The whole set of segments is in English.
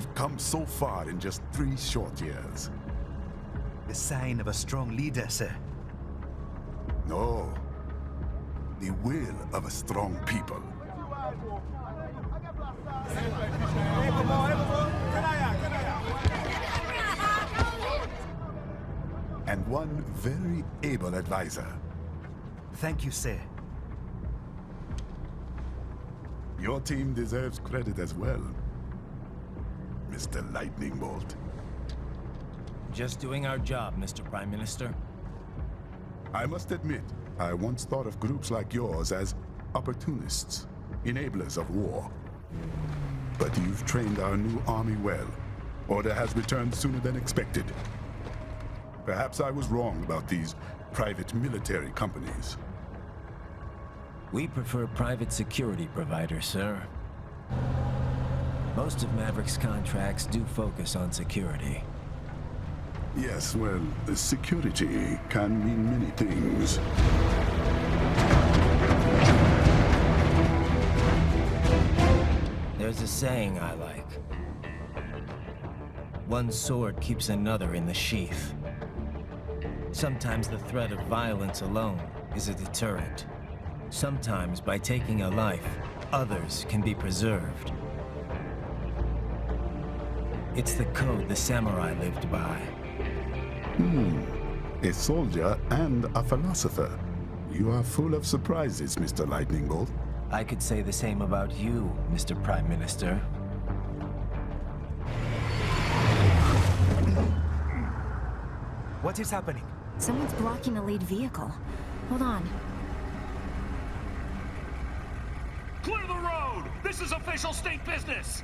We've come so far in just 3 short years. The sign of a strong leader, sir. No. The will of a strong people. And one very able advisor. Thank you, sir. Your team deserves credit as well, Mr. Lightning Bolt. Just doing our job, Mr. Prime Minister. I must admit, I once thought of groups like yours as opportunists, enablers of war. But you've trained our new army well. Order has returned sooner than expected. Perhaps I was wrong about these private military companies. We prefer private security providers, sir. Most of Maverick's contracts do focus on security. Yes, well, security can mean many things. There's a saying I like. One sword keeps another in the sheath. Sometimes the threat of violence alone is a deterrent. Sometimes by taking a life, others can be preserved. It's the code the samurai lived by. A soldier and a philosopher. You are full of surprises, Mr. Lightning Bolt. I could say the same about you, Mr. Prime Minister. What is happening? Someone's blocking the lead vehicle. Hold on. Clear the road! This is official state business!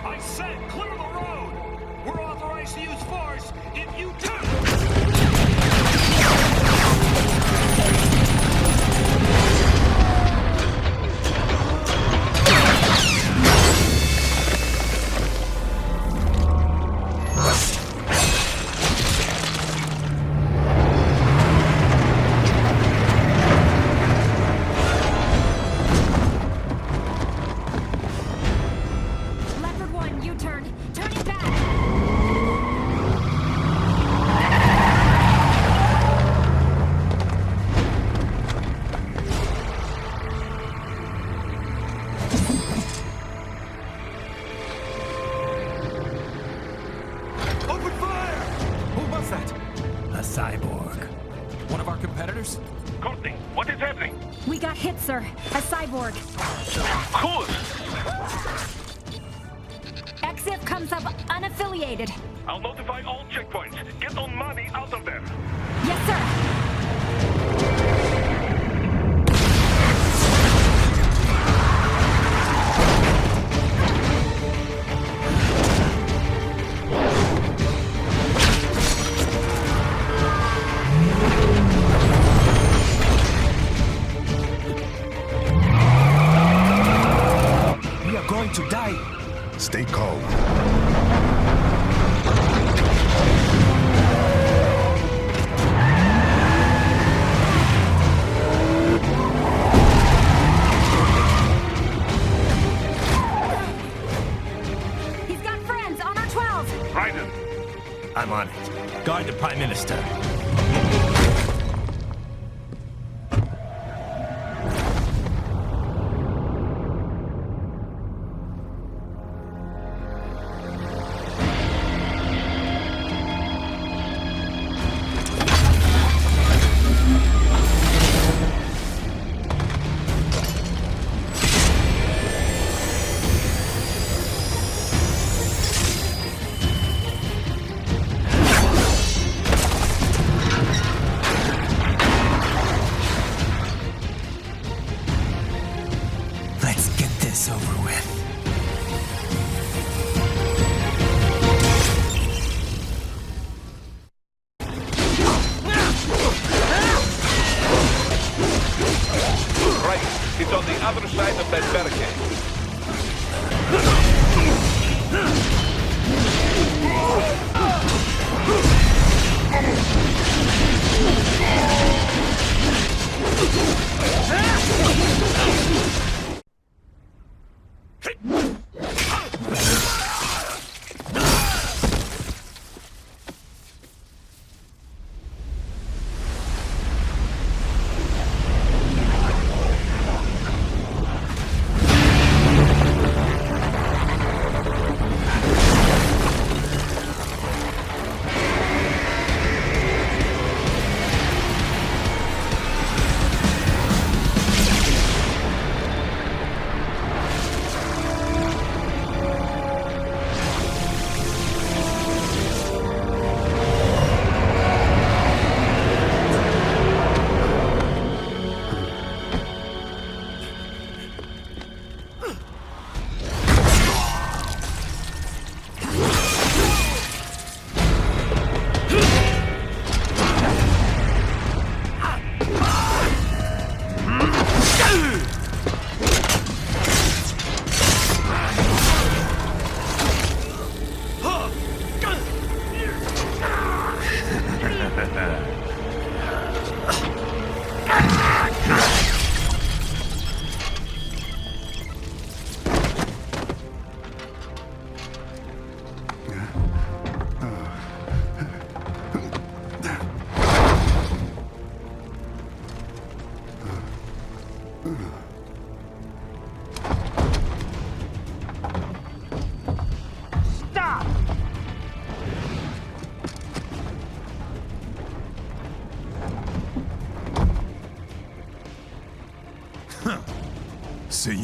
I said clear the road! We're authorized to use force if you turn! Leopard 1, U-turn. Turning back. Open fire! Who was that? A cyborg. One of our competitors? Courtney, what is happening? We got hit, sir. A cyborg. Cool! Exif comes up unaffiliated. I'll notify all checkpoints. Get on money out of there. Yes, sir. We are going to die. Stay calm. He's got friends on our 12. Raiden, I'm on it. Guard the Prime Minister. Let's get this over with. right. It's on the other side of that barricade.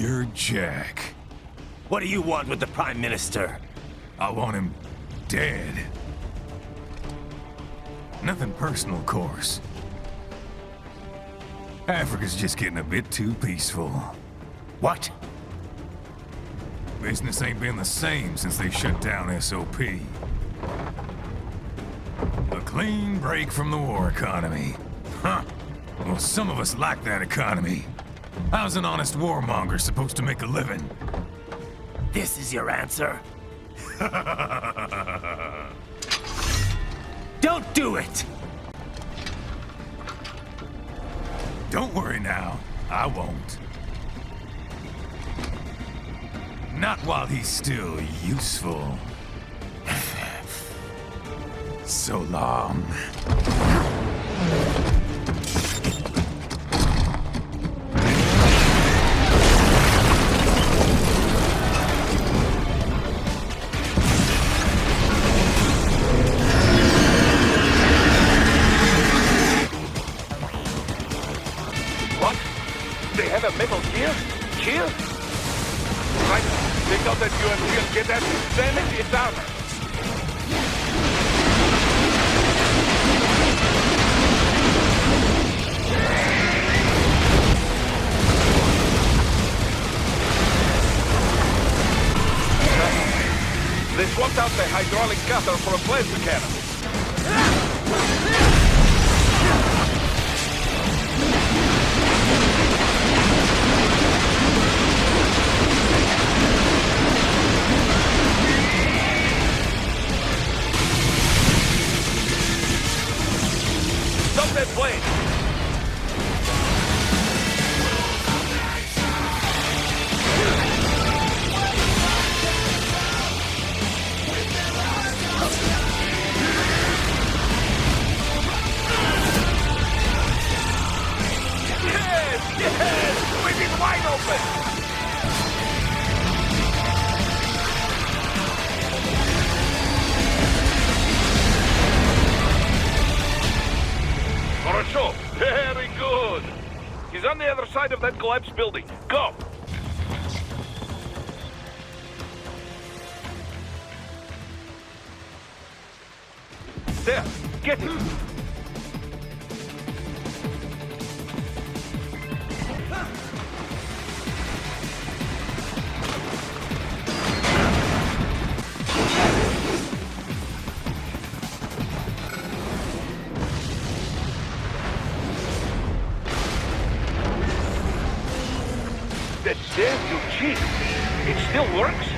You're Jack. What do you want with the Prime Minister? I want him dead. Nothing personal, of course. Africa's just getting a bit too peaceful. What? Business ain't been the same since they shut down SOP. A clean break from the war economy. Huh. Well, some of us like that economy. How's an honest warmonger supposed to make a living? This is your answer? Don't do it! Don't worry now, I won't. Not while he's still useful. So long. What? They have a metal gear? Here? Right. Take out that UMP and get that. Damage its armor. They swapped out the hydraulic cutter for a plasma cannon. Stop that plane! Yes! We've been wide open! Хорошо! Very good! He's on the other side of that collapsed building. Go! There! Get him! That damn new chip! It still works?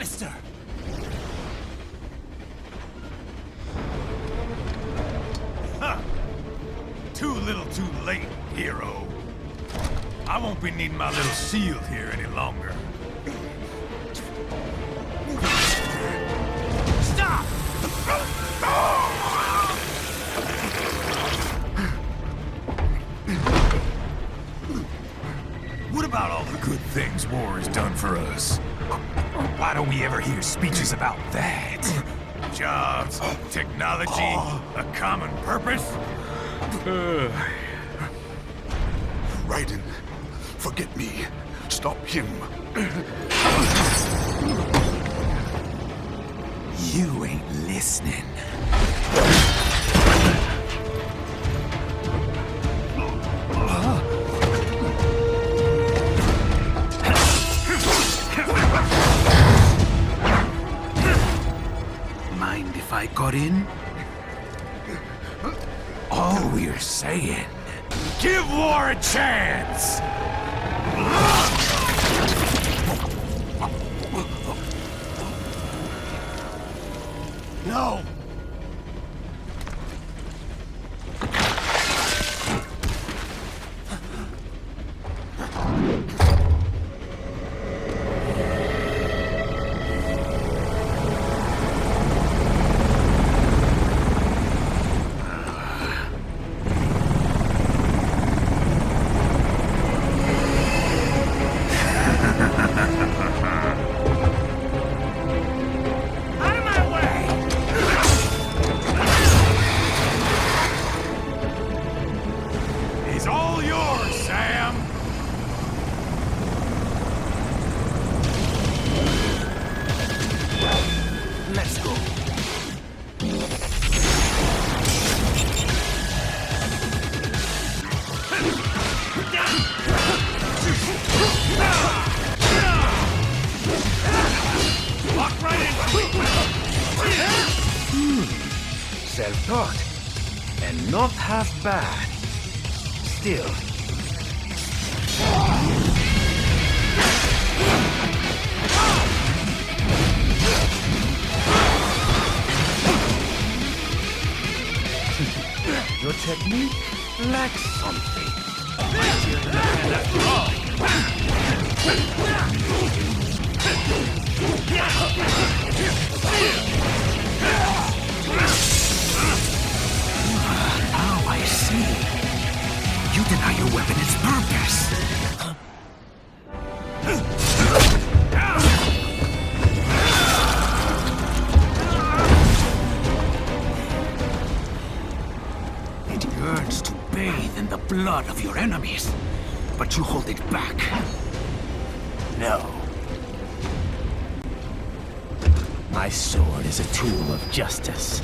Master! Huh. Too little too late, hero. I won't be needing my little shield here any longer. Stop! What about all the good things war has done for us? Why don't we ever hear speeches about that? Jobs, technology, a common purpose? Raiden, forget me. Stop him. You ain't listening. Mind if I got in? All we're saying, give war a chance! No! Self-taught, and not half bad. Still. Your technique lacks something. Now I see. You deny your weapon its purpose. It yearns to bathe in the blood of your enemies, but you hold it back. No. My sword is a tool of justice.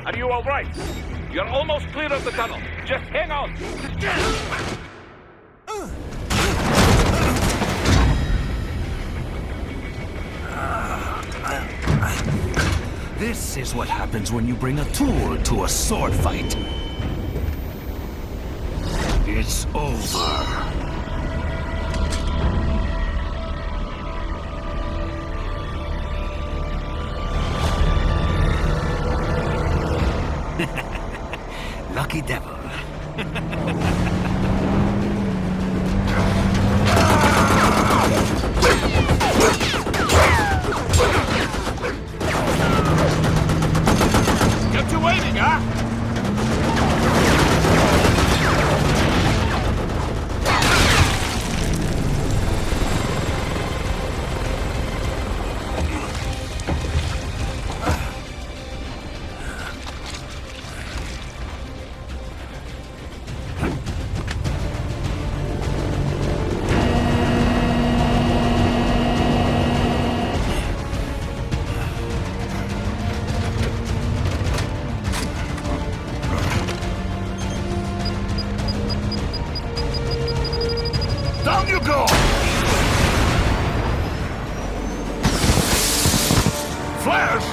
Are you all right? You're almost clear of the tunnel. Just hang on. This is what happens when you bring a tool to a sword fight. It's over. Lucky devil. flares!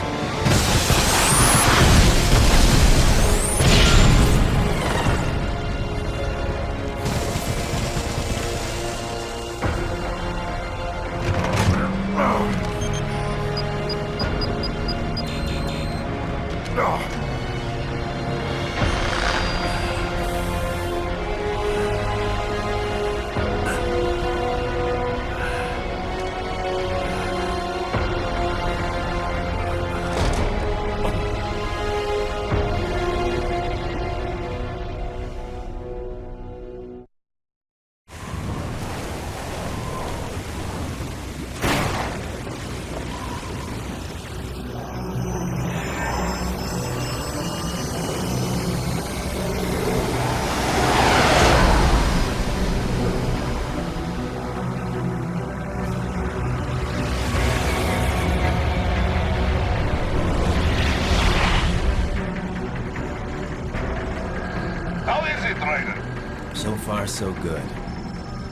So far, so good.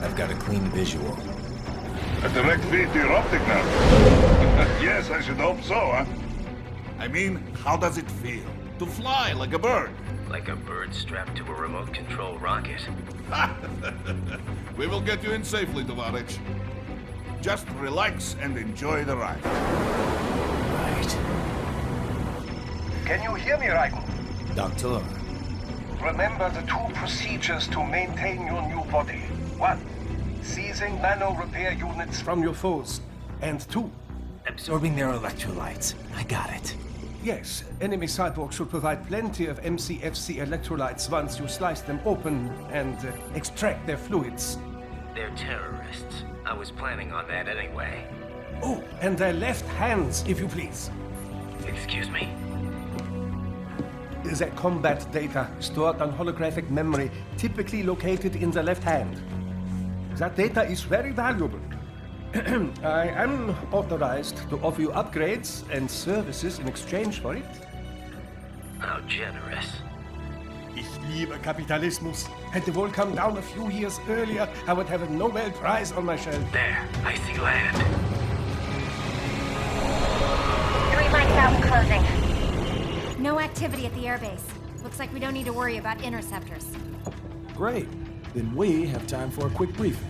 I've got a clean visual. A direct feed to your optic now. Yes, I should hope so, huh? I mean, how does it feel? To fly like a bird? Like a bird strapped to a remote control rocket. We will get you in safely, Tovarich. Just relax and enjoy the ride. Right. Can you hear me, Raiko? Doctor. Remember the two procedures to maintain your new body. 1. Seizing nano repair units from your foes. And 2. Absorbing their electrolytes. I got it. Yes, enemy cyborgs should provide plenty of MCFC electrolytes once you slice them open and extract their fluids. They're terrorists. I was planning on that anyway. Oh, and their left hands, if you please. Excuse me? The combat data stored on holographic memory, typically located in the left hand. That data is very valuable. I am authorized to offer you upgrades and services in exchange for it. How generous. Ich liebe Kapitalismus. Had the wall come down a few years earlier, I would have a Nobel Prize on my shelf. There, I see land. 3 mics out and closing. No activity at the airbase. Looks like we don't need to worry about interceptors. Great. Then we have time for a quick briefing.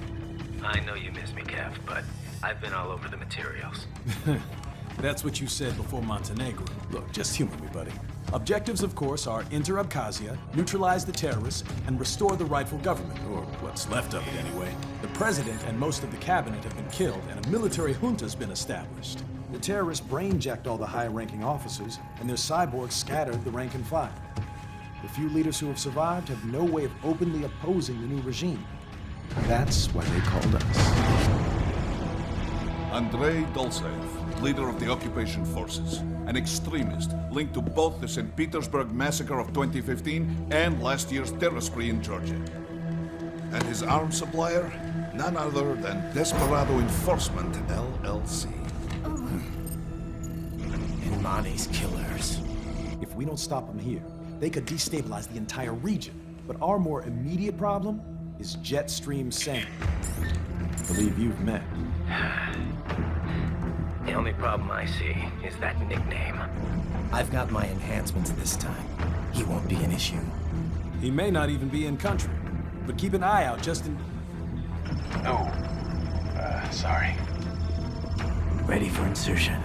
I know you miss me, Kev, but I've been all over the materials. That's what you said before Montenegro. Look, just humor me, buddy. Objectives, of course, are enter Abkhazia, neutralize the terrorists, and restore the rightful government, or what's left of it anyway. The president and most of the cabinet have been killed, and a military junta's been established. The terrorists brain-jacked all the high-ranking officers, and their cyborgs scattered the rank and file. The few leaders who have survived have no way of openly opposing the new regime. That's why they called us. Andrei Dolcev, leader of the occupation forces, an extremist linked to both the St. Petersburg massacre of 2015 and last year's terror spree in Georgia. And his arms supplier, none other than Desperado Enforcement, LLC. Imani's killers. If we don't stop them here, they could destabilize the entire region. But our more immediate problem is Jetstream Sam. I believe you've met. The only problem I see is that nickname. I've got my enhancements this time. He won't be an issue. He may not even be in country, but keep an eye out just in... Oh, sorry. Ready for insertion.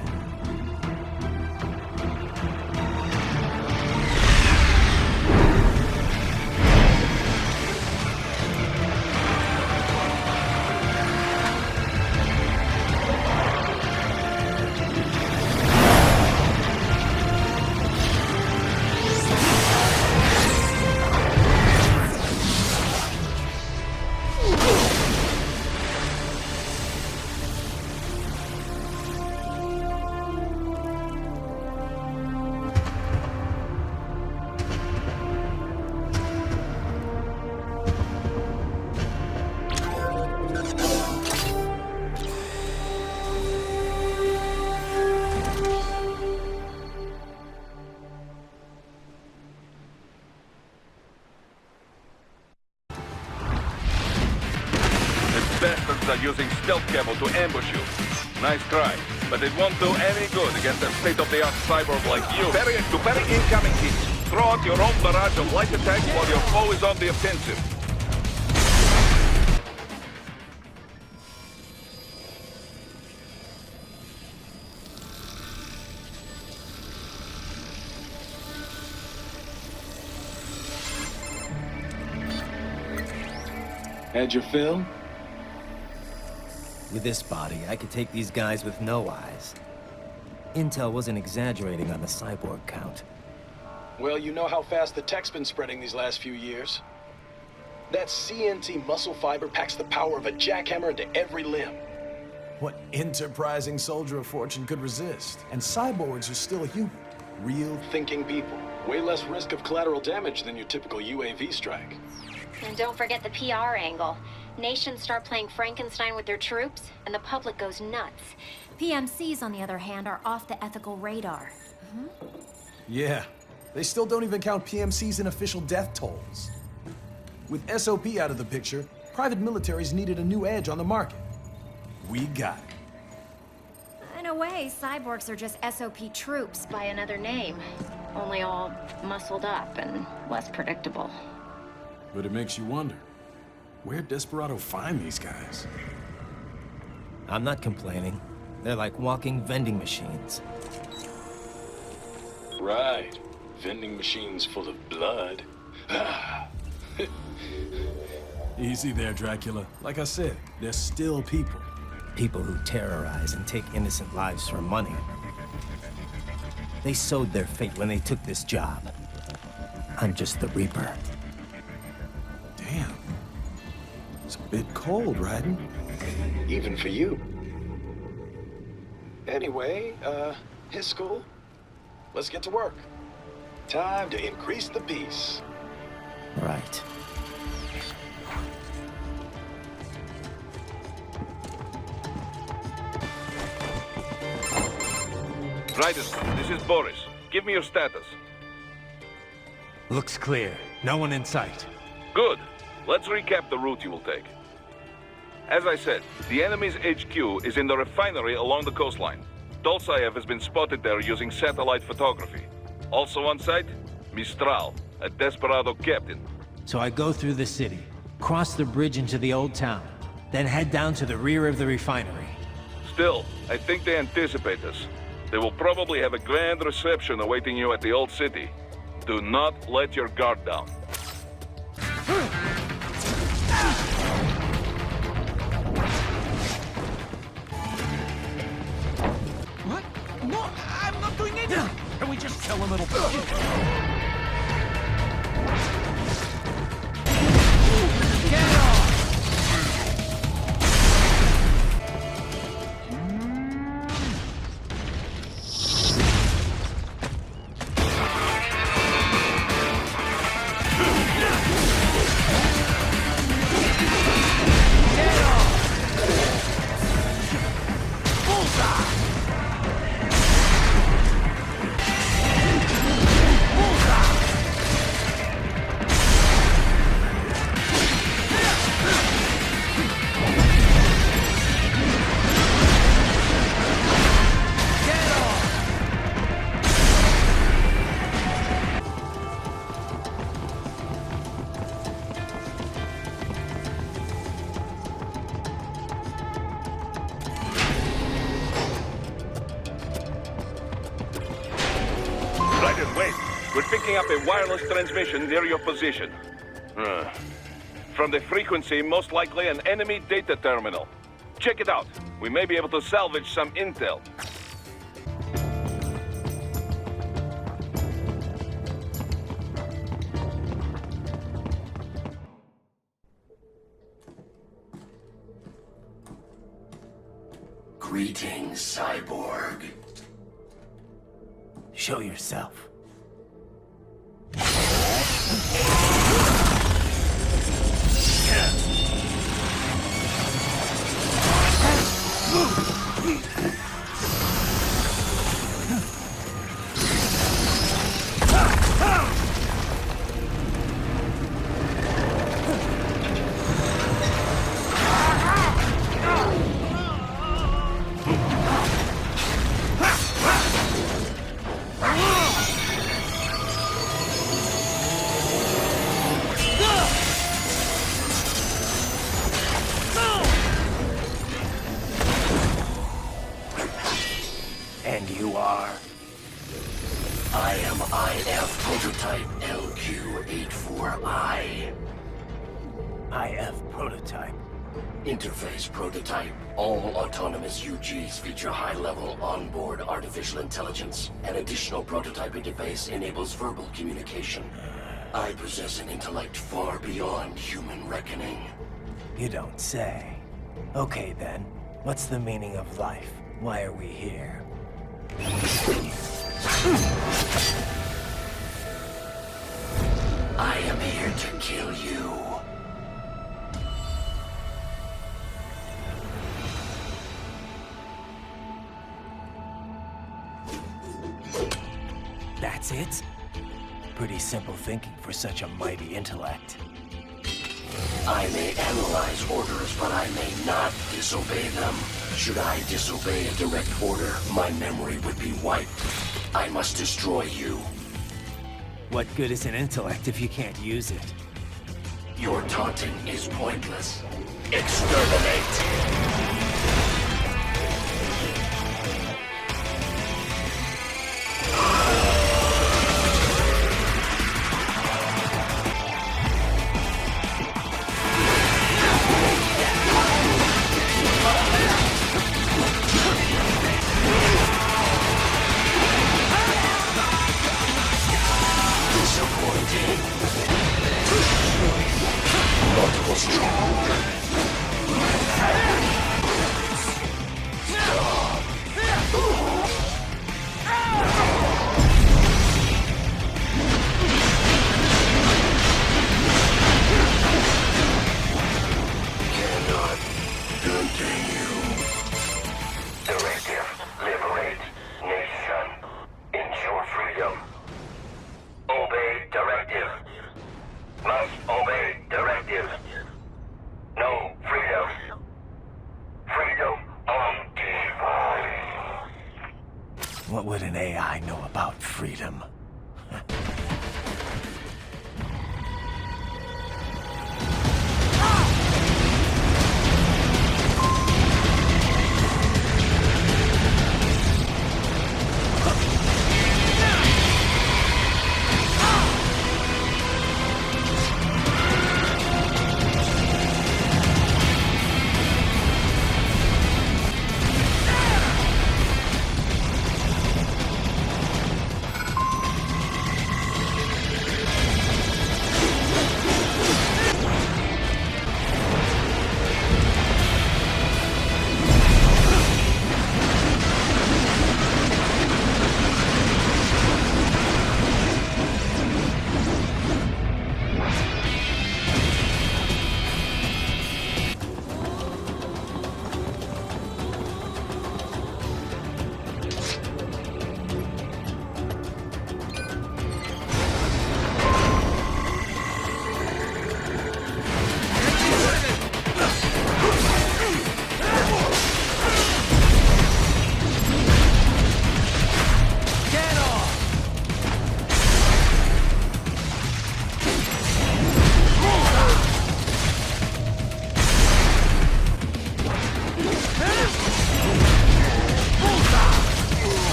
Bastards are using stealth camo to ambush you. Nice try. but it won't do any good against a state-of-the-art cyborg like you. To parry incoming hits, throw out your own barrage of light attacks while your foe is on the offensive. Had your fill? With this body, I could take these guys with no eyes. Intel wasn't exaggerating on the cyborg count. Well, you know how fast the tech's been spreading these last few years. That CNT muscle fiber packs the power of a jackhammer into every limb. What enterprising soldier of fortune could resist? And cyborgs are still human. Real Thinking people. Way less risk of collateral damage than your typical UAV strike. And don't forget the PR angle. Nations start playing Frankenstein with their troops, and the public goes nuts. PMCs, on the other hand, are off the ethical radar. Yeah. They still don't even count PMCs in official death tolls. With SOP out of the picture, private militaries needed a new edge on the market. We got it. In a way, cyborgs are just SOP troops by another name. Only all muscled up and less predictable. But it makes you wonder, where'd Desperado find these guys? I'm not complaining. They're like walking vending machines. Right. Vending machines full of blood. Easy there, Dracula. Like I said, they're still people. People who terrorize and take innocent lives for money. They sowed their fate when they took this job. I'm just the Reaper. Damn. It's a bit cold, Raiden. Even for you. Anyway, his school. Let's get to work. Time to increase the peace. Right. Raiden, this is Boris. Give me your status. Looks clear. No one in sight. Good. Let's recap the route you will take. As I said, the enemy's HQ is in the refinery along the coastline. Dolsaev has been spotted there using satellite photography. Also on site, Mistral, a Desperado captain. So I go through the city, cross the bridge into the old town, then head down to the rear of the refinery. Still, I think they anticipate us. They will probably have a grand reception awaiting you at the old city. Do not let your guard down. What? No, I'm not doing it! Can we just kill a little bit? Get off! Picking up a wireless transmission near your position. From the frequency, most likely an enemy data terminal. Check it out. We may be able to salvage some intel. Greetings, cyborg. Show yourself. And you are? I am IF Prototype LQ84I. IF Prototype. Interface Prototype. All autonomous UGs feature high-level onboard artificial intelligence. An additional prototype interface enables verbal communication. I possess an intellect far beyond human reckoning. You don't say. Okay then, what's the meaning of life? Why are we here? I am here to kill you. That's it? Pretty simple thinking for such a mighty intellect. I may analyze orders, but I may not disobey them. Should I disobey a direct order, my memory would be wiped. I must destroy you. What good is an intellect if you can't use it? Your taunting is pointless. Exterminate! What would an AI know about freedom?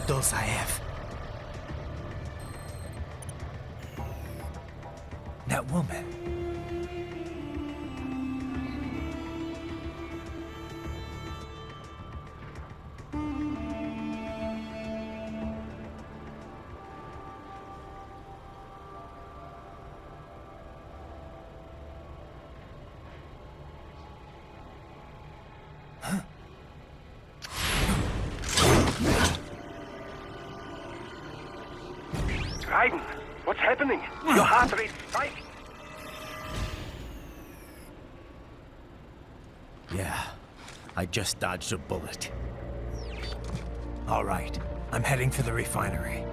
Those I have. That woman. Raiden, what's happening? Your heart rate spikes. Yeah, I just dodged a bullet. All right, I'm heading for the refinery.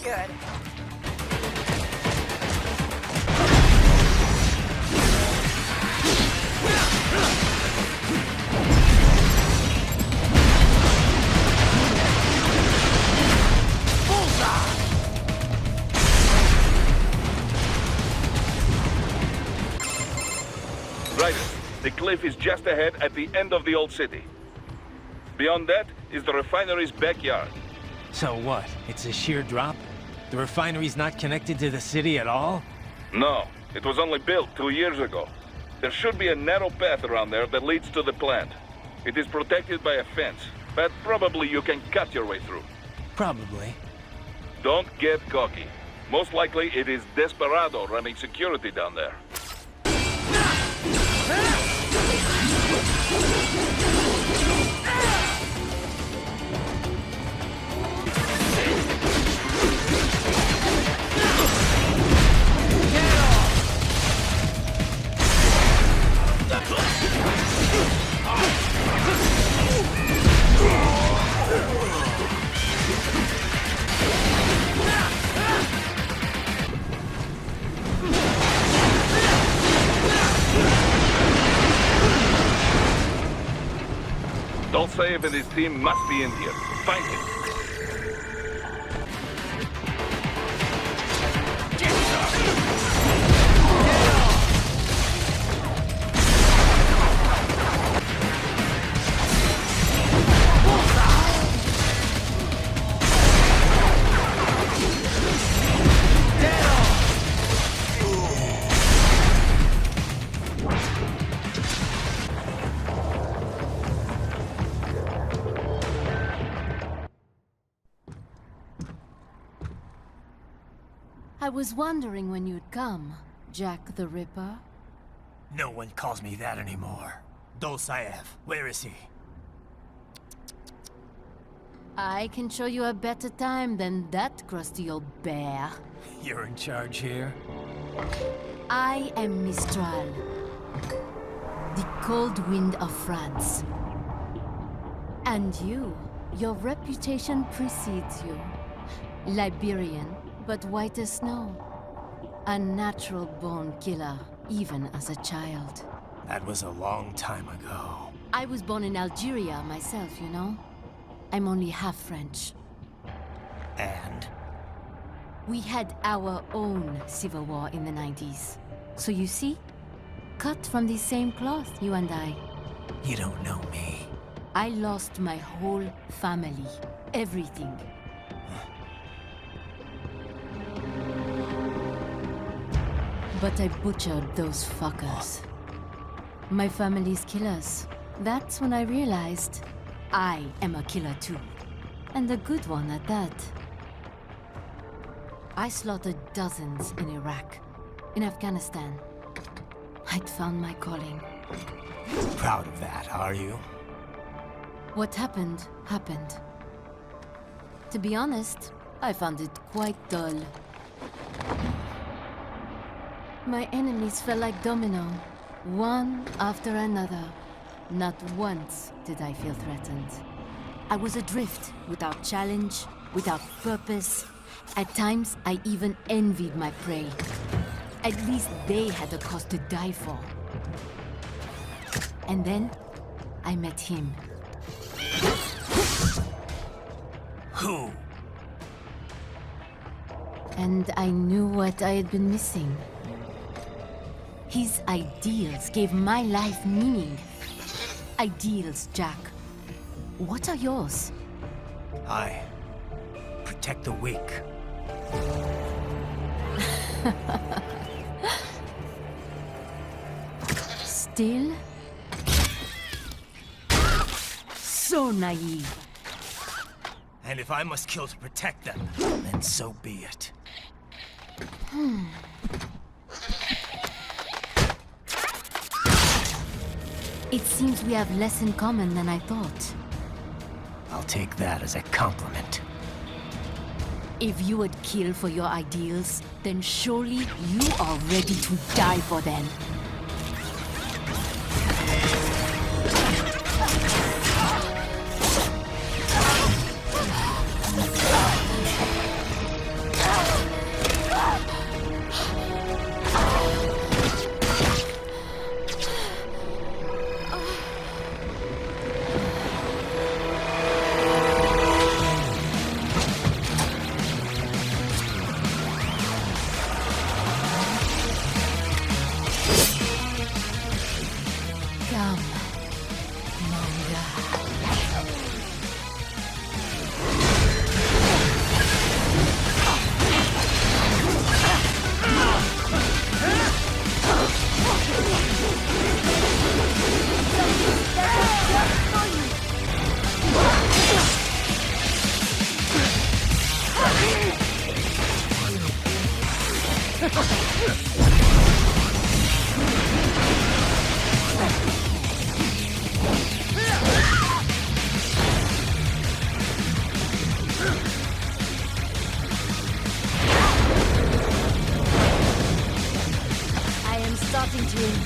good. Right. The cliff is just ahead at the end of the old city. Beyond that is the refinery's backyard. So what? It's a sheer drop? The refinery's not connected to the city at all? No, it was only built 2 years ago. There should be a narrow path around there that leads to the plant. It is protected by a fence, but probably you can cut your way through. Probably. Don't get cocky. Most likely it is Desperado running security down there. Dolsaev and his team must be in here. Find him. I was wondering when you'd come, Jack the Ripper. No one calls me that anymore. Dolsaev, where is he? I can show you a better time than that crusty old bear. You're in charge here? I am Mistral, the cold wind of France. And your reputation precedes you. Liberian, but white as snow. A natural-born killer, even as a child. That was a long time ago. I was born in Algeria myself, you know? I'm only half French. And? We had our own civil war in the 90s. So you see? Cut from the same cloth, you and I. You don't know me. I lost my whole family. Everything. But I butchered those fuckers. My family's killers. That's when I realized I am a killer too. And a good one at that. I slaughtered dozens in Iraq, in Afghanistan. I'd found my calling. Proud of that, are you? What happened, happened. To be honest, I found it quite dull. My enemies fell like domino, one after another. Not once did I feel threatened. I was adrift, without challenge, without purpose. At times, I even envied my prey. At least they had a cause to die for. And then, I met him. Who? And I knew what I had been missing. His ideals gave my life meaning. Ideals, Jack. What are yours? I protect the weak. Still? So naive. And if I must kill to protect them, then so be it. It seems we have less in common than I thought. I'll take that as a compliment. If you would kill for your ideals, then surely you are ready to die for them.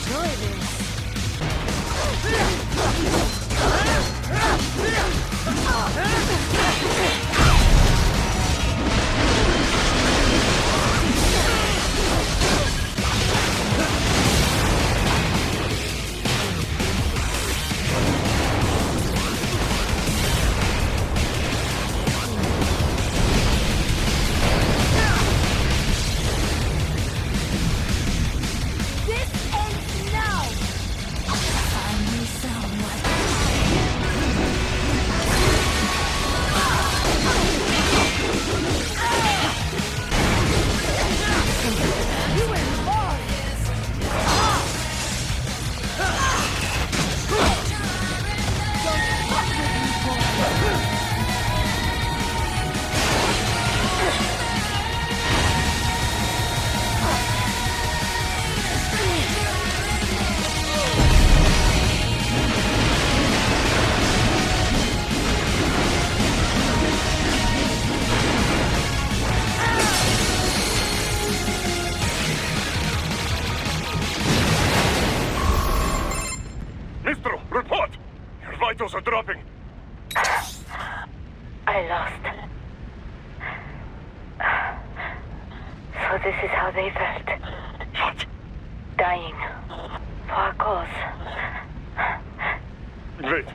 enjoy this. Vitals are dropping. I lost. So this is how they felt. What? Dying. For a cause. Wait.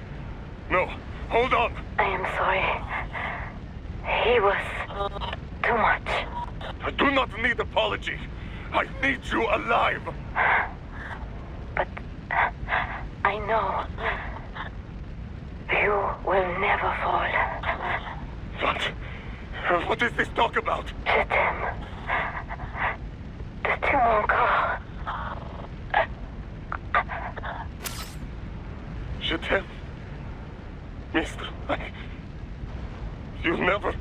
No. Hold on. I am sorry. He was too much. I do not need apology. I need you alive. But I know you will never fall. What? What is this talk about? Je t'aime. De tout mon corps. Je t'aime. Mister, you never...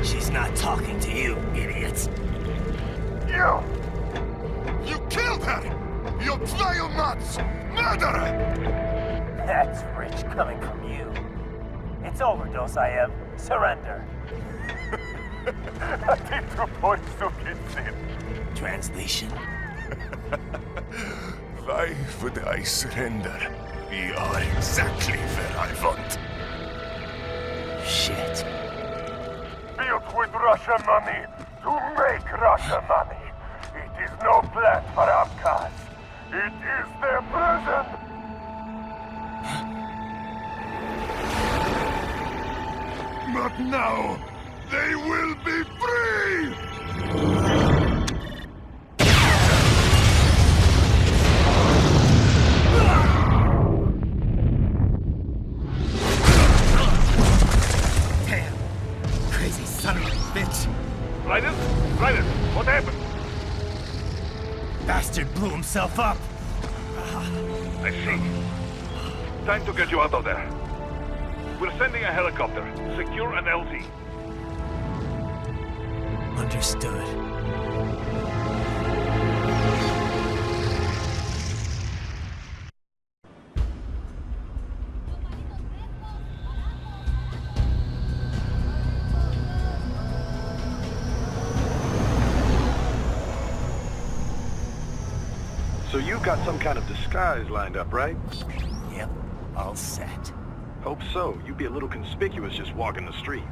She's not talking to you, idiots. You killed her! You vile nuts! Murderer! That's rich coming from you. It's overdose, I have. Surrender. Translation? Why would I surrender? We are exactly where I want. Shit. Built with Russian money to make Russian money. It is no plan for Abkhaz. It is their prison. But now, they will be free! Ryder, what happened? Bastard blew himself up. I see. Time to get you out of there. We're sending a helicopter. Secure an LZ. Understood. So you got some kind of disguise lined up, right? Yep, all set. Hope so. You'd be a little conspicuous just walking the streets.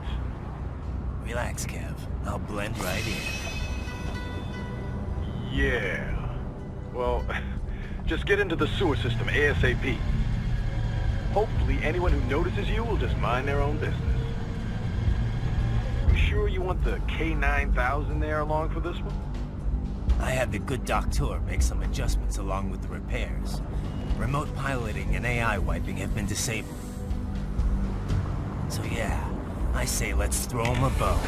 Relax, Kev. I'll blend right in. Yeah. Well, just get into the sewer system ASAP. Hopefully anyone who notices you will just mind their own business. You sure you want the K9000 there along for this one? I had the good doctor make some adjustments along with the repairs. Remote piloting and AI wiping have been disabled. So yeah, I say let's throw him a bone.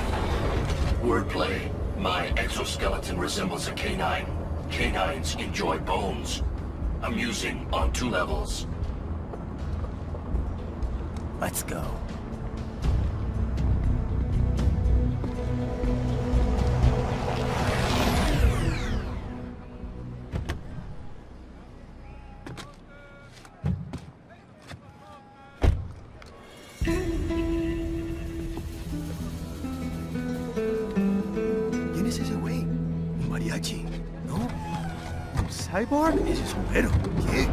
Wordplay. My exoskeleton resembles a canine. Canines enjoy bones. Amusing on 2 levels. Let's go. Guinness is awake. cyborg? Ese es Homero. ¿Qué?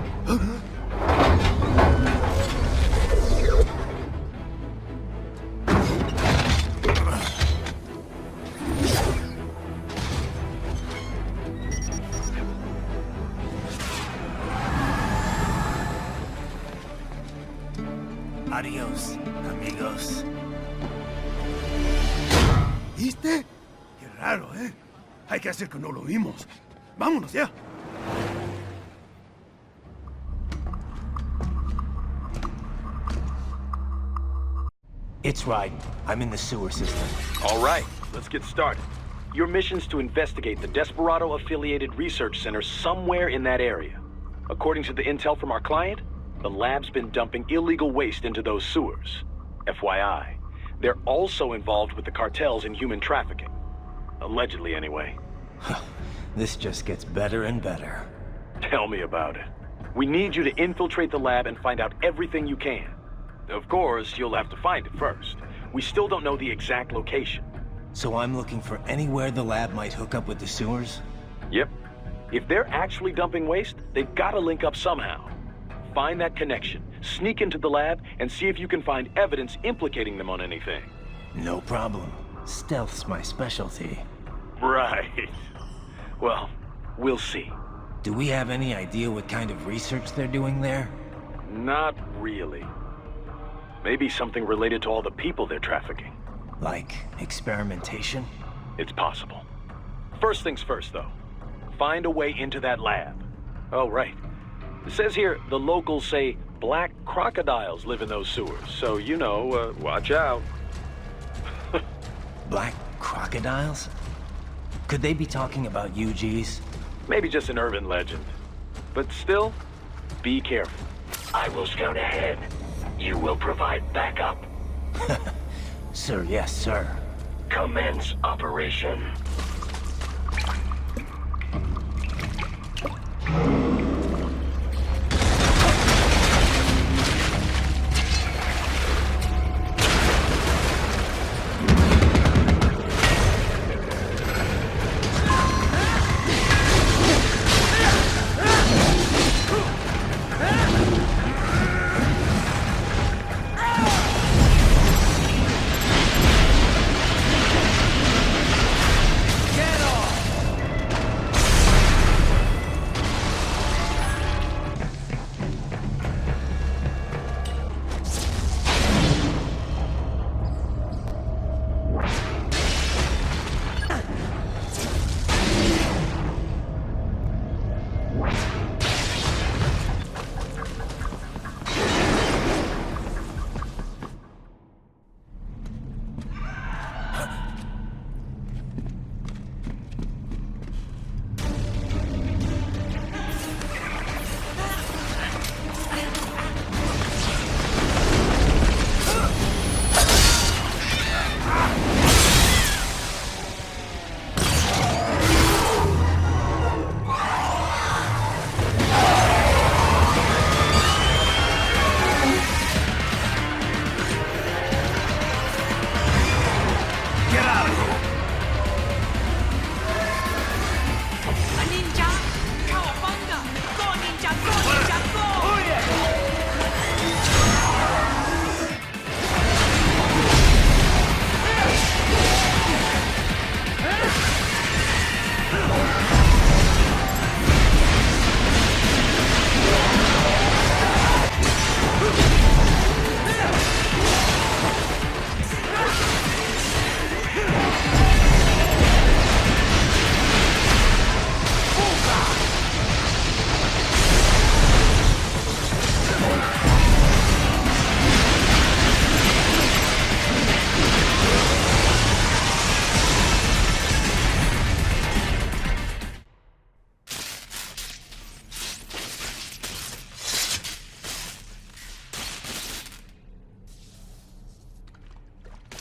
Adiós, amigos. ¿Viste? Qué raro, ¿eh? Hay que hacer que no lo vimos. Vámonos ya. It's right. I'm in the sewer system. All right, let's get started. Your mission's to investigate the Desperado-affiliated research center somewhere in that area. According to the intel from our client, the lab's been dumping illegal waste into those sewers. FYI, they're also involved with the cartels in human trafficking. Allegedly, anyway. This just gets better and better. Tell me about it. We need you to infiltrate the lab and find out everything you can. Of course, you'll have to find it first. We still don't know the exact location. So I'm looking for anywhere the lab might hook up with the sewers? Yep. If they're actually dumping waste, they've got to link up somehow. Find that connection, sneak into the lab, and see if you can find evidence implicating them on anything. No problem. Stealth's my specialty. Right. Well, we'll see. Do we have any idea what kind of research they're doing there? Not really. Maybe something related to all the people they're trafficking. Like experimentation? It's possible. First things first, though. Find a way into that lab. Oh, right. It says here the locals say black crocodiles live in those sewers, so, you know, watch out. Black crocodiles? Could they be talking about UGs? Maybe just an urban legend. But still, be careful. I will scout ahead. You will provide backup. Sir, yes, sir. Commence operation.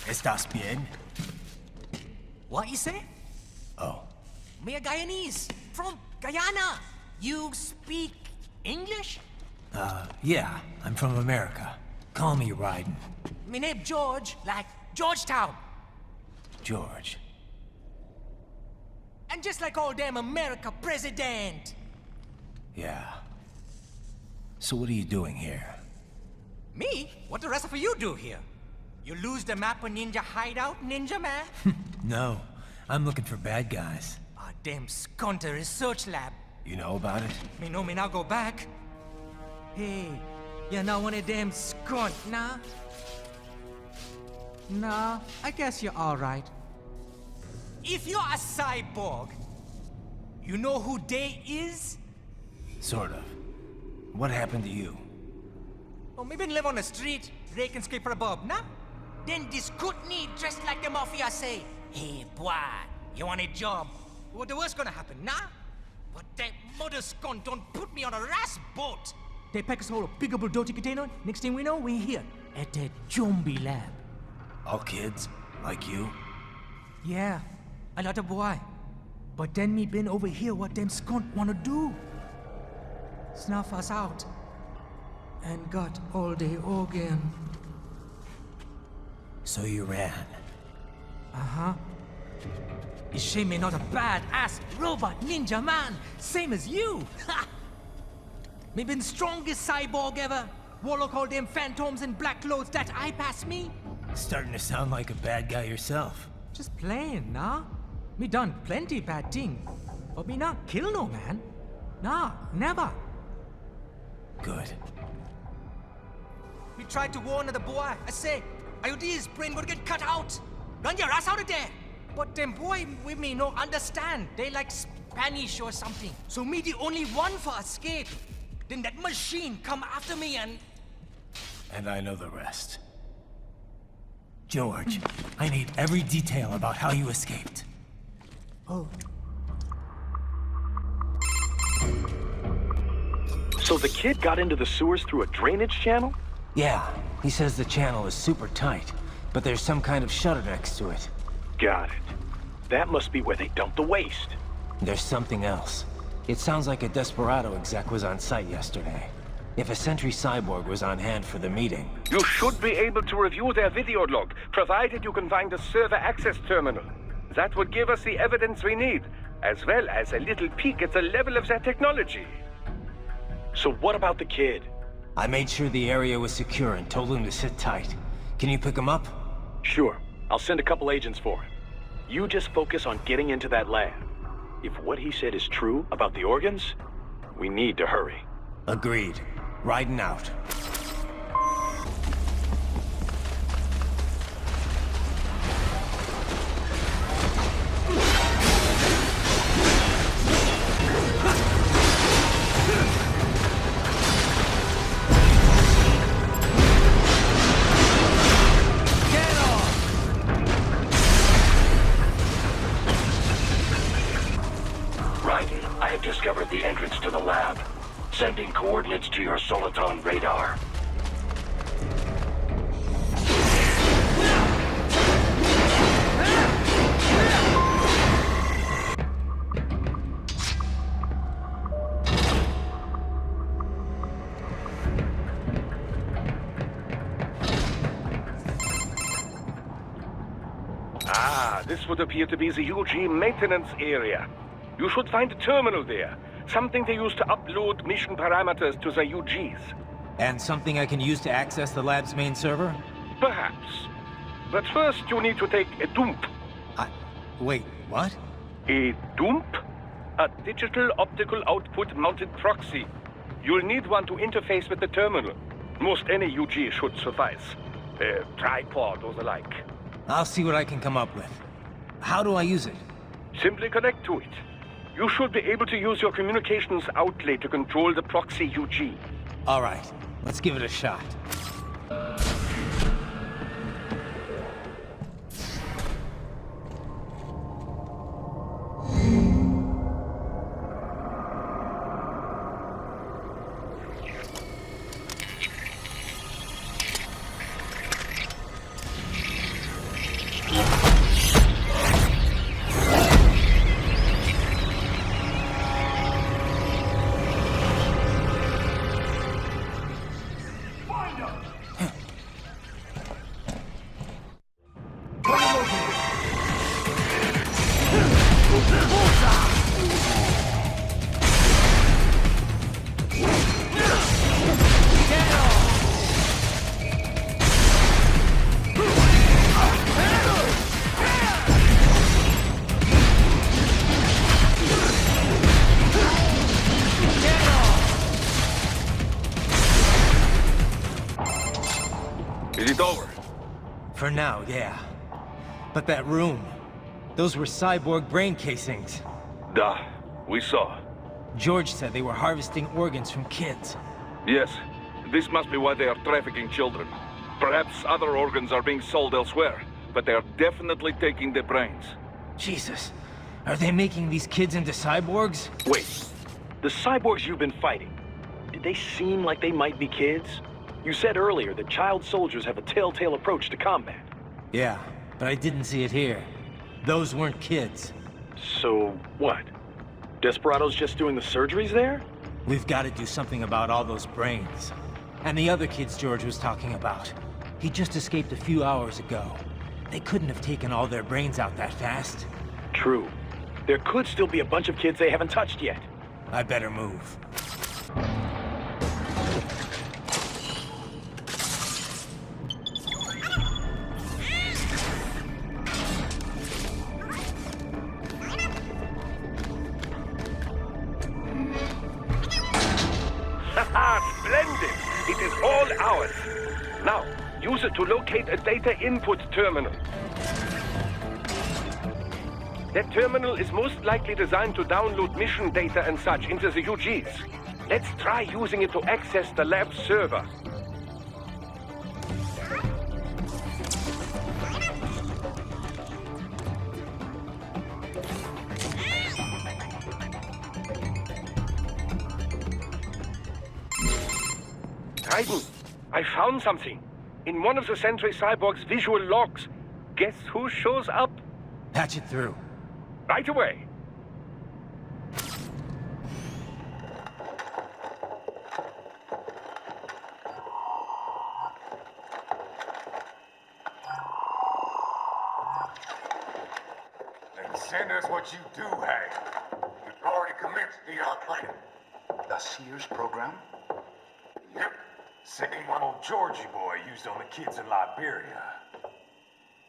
¿Estás bien? What you say? Oh. Me a Guyanese from Guyana. You speak English? Yeah, I'm from America. Call me Ryden. Me name George, like Georgetown. George. And just like all damn America president. Yeah. So what are you doing here? Me? What the rest of you do here? You lose the map of Ninja Hideout, Ninja Man? No, I'm looking for bad guys. Ah, damn skunter research lab. You know about it? Me know me now go back. Hey, you're not one of them skunt, nah? Nah, I guess you're alright. If you're a cyborg, you know who they is? Sort of. What happened to you? Oh, me been live on the street, rake and scrape for a bob, nah? Then this good need dressed like the mafia say, hey boy, you want a job? What the worst gonna happen, nah? But that mother scunt don't put me on a ras boat. They pack us all a big old dirty container. Next thing we know, we're here at that zombie lab. All kids? Like you? Yeah, a lot of boy. But then me been over here what them scunt wanna do. Snuff us out. And got all the organ. So you ran? Uh-huh. Is she me not a bad-ass robot ninja man, same as you? Ha! Me been strongest cyborg ever. Warlock all them phantoms in black clothes that eye pass me. Starting to sound like a bad guy yourself. Just playing, nah? Me done plenty bad thing. But me not kill no man. Nah, never. Good. We tried to warn the boy. I say, IOD's brain would get cut out. Run your ass out of there. But them boy with me no understand. They like Spanish or something. So me the only one for escape. Then that machine come after me and... And I know the rest. George, I need every detail about how you escaped. Oh. So the kid got into the sewers through a drainage channel? Yeah, he says the channel is super tight, but there's some kind of shutter next to it. Got it. That must be where they dumped the waste. There's something else. It sounds like a Desperado exec was on site yesterday. If a Sentry Cyborg was on hand for the meeting... You should be able to review their video log, provided you can find a server access terminal. That would give us the evidence we need, as well as a little peek at the level of their technology. So what about the kid? I made sure the area was secure and told him to sit tight. Can you pick him up? Sure. I'll send a couple agents for him. You just focus on getting into that lab. If what he said is true about the organs, we need to hurry. Agreed. Riding out. I have discovered the entrance to the lab. Sending coordinates to your Soliton radar. Ah, this would appear to be the UG maintenance area. You should find a terminal there. Something to use to upload mission parameters to the UGs. And something I can use to access the lab's main server? Perhaps. But first you need to take a dump. Wait, what? A dump? A digital optical output mounted proxy. You'll need one to interface with the terminal. Most any UG should suffice. A tripod or the like. I'll see what I can come up with. How do I use it? Simply connect to it. You should be able to use your communications outlet to control the proxy UG. All right, let's give it a shot. Find him! it over? For now, yeah. But that room, those were cyborg brain casings. Duh, we saw. George said they were harvesting organs from kids. Yes, this must be why they are trafficking children. Perhaps other organs are being sold elsewhere, but they are definitely taking the brains. Jesus, are they making these kids into cyborgs? Wait, the cyborgs you've been fighting, did they seem like they might be kids? You said earlier that child soldiers have a telltale approach to combat. Yeah, but I didn't see it here. Those weren't kids. So, what? Desperado's just doing the surgeries there? We've got to do something about all those brains. And the other kids George was talking about. He just escaped a few hours ago. They couldn't have taken all their brains out that fast. True. There could still be a bunch of kids they haven't touched yet. I better move. Splendid! It is all ours. Now, use it to locate a data input terminal. That terminal is most likely designed to download mission data and such into the UGs. Let's try using it to access the lab server. Raiden, I found something. In one of the Sentry Cyborg's visual logs. Guess who shows up? Patch it through. Right away. Then send us what you do have. You've already commenced the plan. The Sears program? Yep. Same one old Georgie boy used on the kids in Liberia.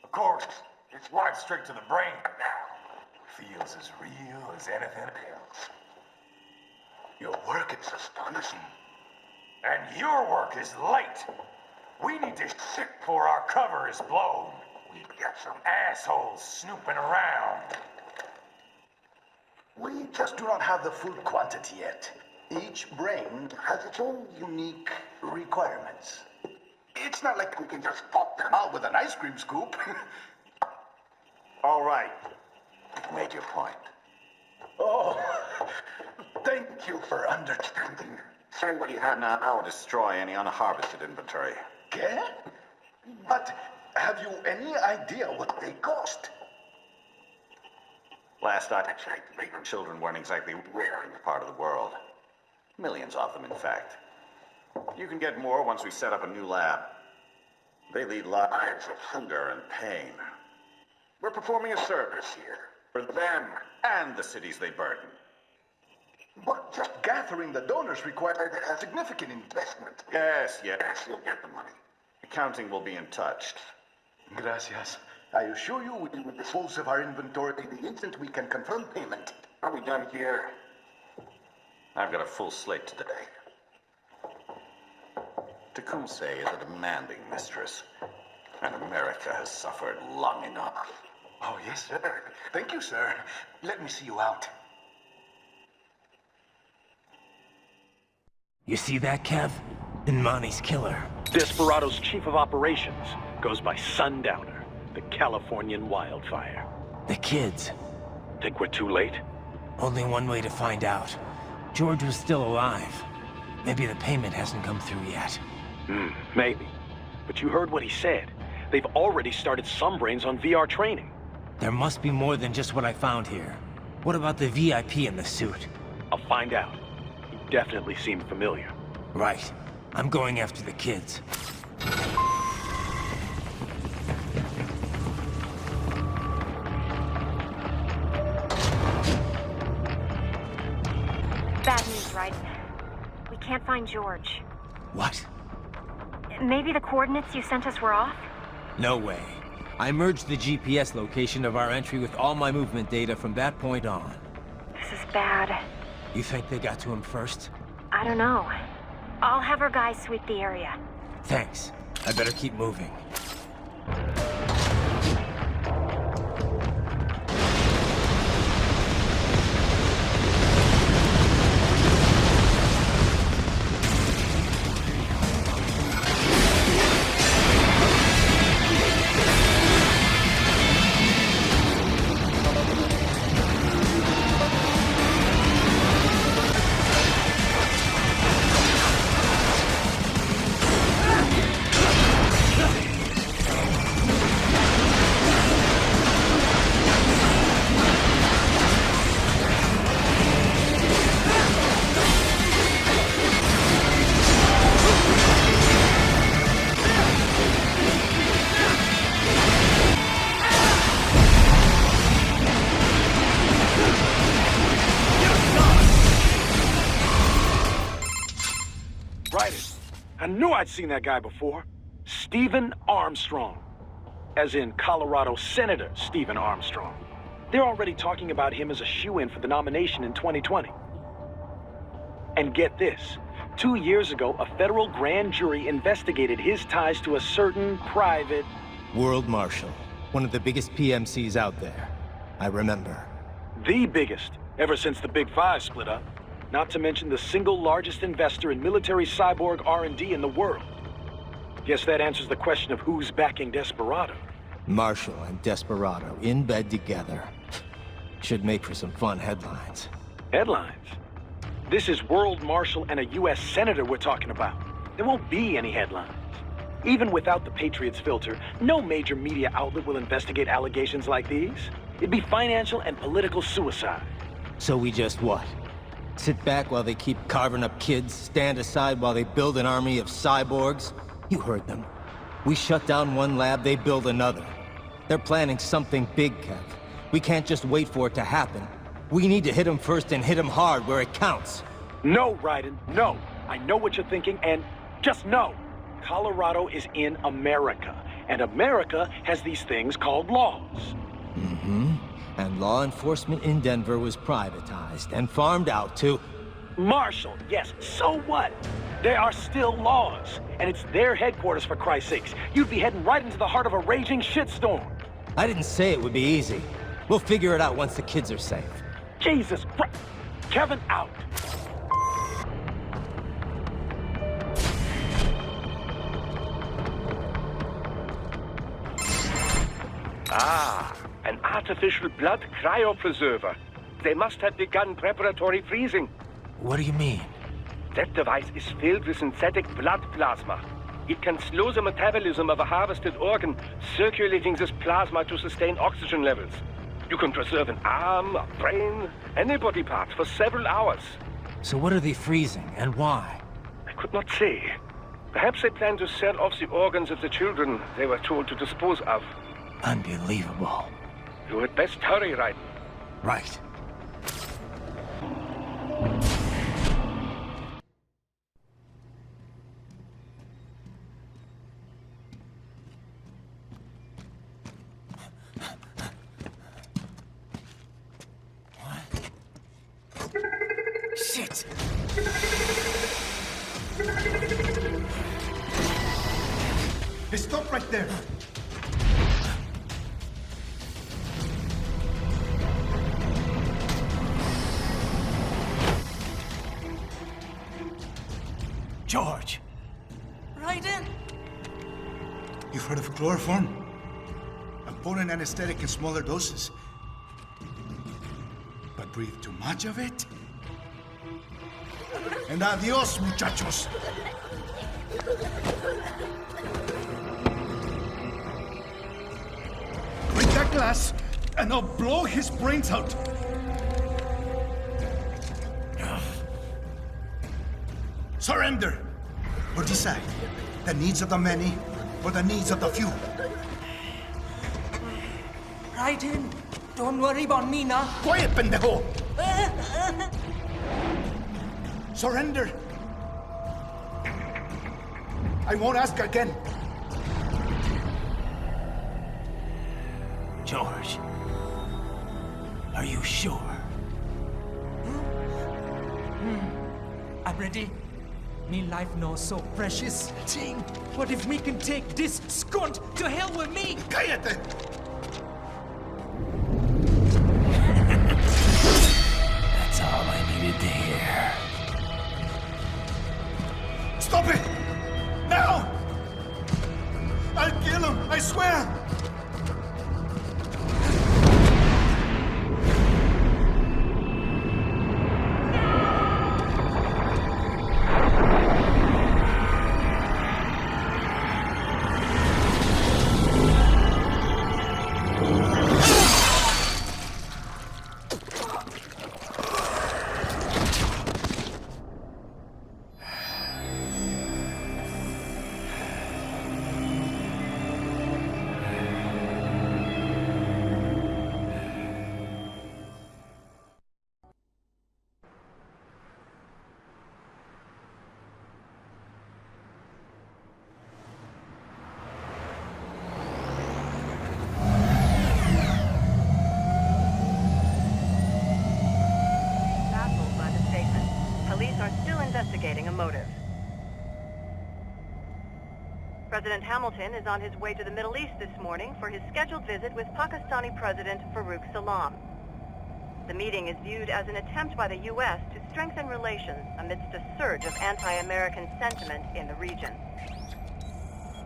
Of course, it's right straight to the brain now. Feels as real as anything else. Your work is astonishing. And your work is late. We need to ship before our cover is blown. We've got some assholes snooping around. We just do not have the full quantity yet. Each brain has its own unique requirements. It's not like we can just pop them out with an ice cream scoop. All right. You've made your point. Oh, thank you for understanding. Send what you have now. I'll destroy any unharvested inventory. Okay? But have you any idea what they cost? Last I checked, children weren't exactly rare in this part of the world. Millions of them, in fact. You can get more once we set up a new lab. They lead lives of hunger and pain. We're performing a service here for them and the cities they burden. But just gathering the donors required a significant investment. Yes, you'll get the money. Accounting will be in touch. Gracias. I assure you we will dispose of our inventory the instant we can confirm payment. Are we done here? I've got a full slate today. Tecumseh is a demanding mistress, and America has suffered long enough. Oh, yes, sir. Thank you, sir. Let me see you out. You see that, Kev? Inmani's killer. Desperado's chief of operations goes by Sundowner, the Californian wildfire. The kids. Think we're too late? Only one way to find out. George was still alive. Maybe the payment hasn't come through yet. Maybe. But you heard what he said. They've already started some brains on VR training. There must be more than just what I found here. What about the VIP in the suit? I'll find out. He definitely seemed familiar. Right. I'm going after the kids. Bad news, right? We can't find George. What? Maybe the coordinates you sent us were off? No way. I merged the GPS location of our entry with all my movement data from that point on. This is bad. You think they got to him first? I don't know. I'll have our guys sweep the area. Thanks. I better keep moving. I knew I'd seen that guy before. Stephen Armstrong. As in Colorado Senator Stephen Armstrong. They're already talking about him as a shoo-in for the nomination in 2020. And get this. 2 years ago, a federal grand jury investigated his ties to a certain private... World Marshal. One of the biggest PMCs out there. I remember. The biggest, ever since the Big Five split up. Not to mention the single largest investor in military cyborg R&D in the world. Guess that answers the question of who's backing Desperado. Marshall and Desperado in bed together. Should make for some fun headlines. Headlines? This is World Marshal and a U.S. Senator we're talking about. There won't be any headlines. Even without the Patriots filter, no major media outlet will investigate allegations like these. It'd be financial and political suicide. So we just what? Sit back while they keep carving up kids, stand aside while they build an army of cyborgs? You heard them. We shut down one lab, they build another. They're planning something big, Kev. We can't just wait for it to happen. We need to hit them first and hit them hard where it counts. No, Raiden, no. I know what you're thinking, and just know. Colorado is in America, and America has these things called laws. Mm-hmm. And law enforcement in Denver was privatized and farmed out to... Marshall, yes, so what? There are still laws, and it's their headquarters, for Christ's sakes. You'd be heading right into the heart of a raging shitstorm. I didn't say it would be easy. We'll figure it out once the kids are safe. Jesus Christ. Kevin, out. Ah, an artificial blood cryopreserver. They must have begun preparatory freezing. What do you mean? That device is filled with synthetic blood plasma. It can slow the metabolism of a harvested organ, circulating this plasma to sustain oxygen levels. You can preserve an arm, a brain, any body part for several hours. So what are they freezing, and why? I could not say. Perhaps they plan to sell off the organs of the children they were told to dispose of. Unbelievable. You had best hurry, Raiden. Right. Shit! Hey, stop right there! George! Raiden! You've heard of chloroform? A potent anesthetic in smaller doses. But breathe too much of it? And adios, muchachos! Break that glass, and I'll blow his brains out! Surrender! Or decide, the needs of the many, or the needs of the few. Raiden, don't worry about me now. Quiet, pendejo! Surrender! I won't ask again. George, are you sure? I'm ready. Me life no so precious. Ting, what if we can take this skunt to hell with me? Cállate! That's all I needed to hear. Stop it! Now! I'll kill him, I swear! Investigating a motive. President Hamilton is on his way to the Middle East this morning for his scheduled visit with Pakistani President Farouk Salam. The meeting is viewed as an attempt by the U.S. to strengthen relations amidst a surge of anti-American sentiment in the region.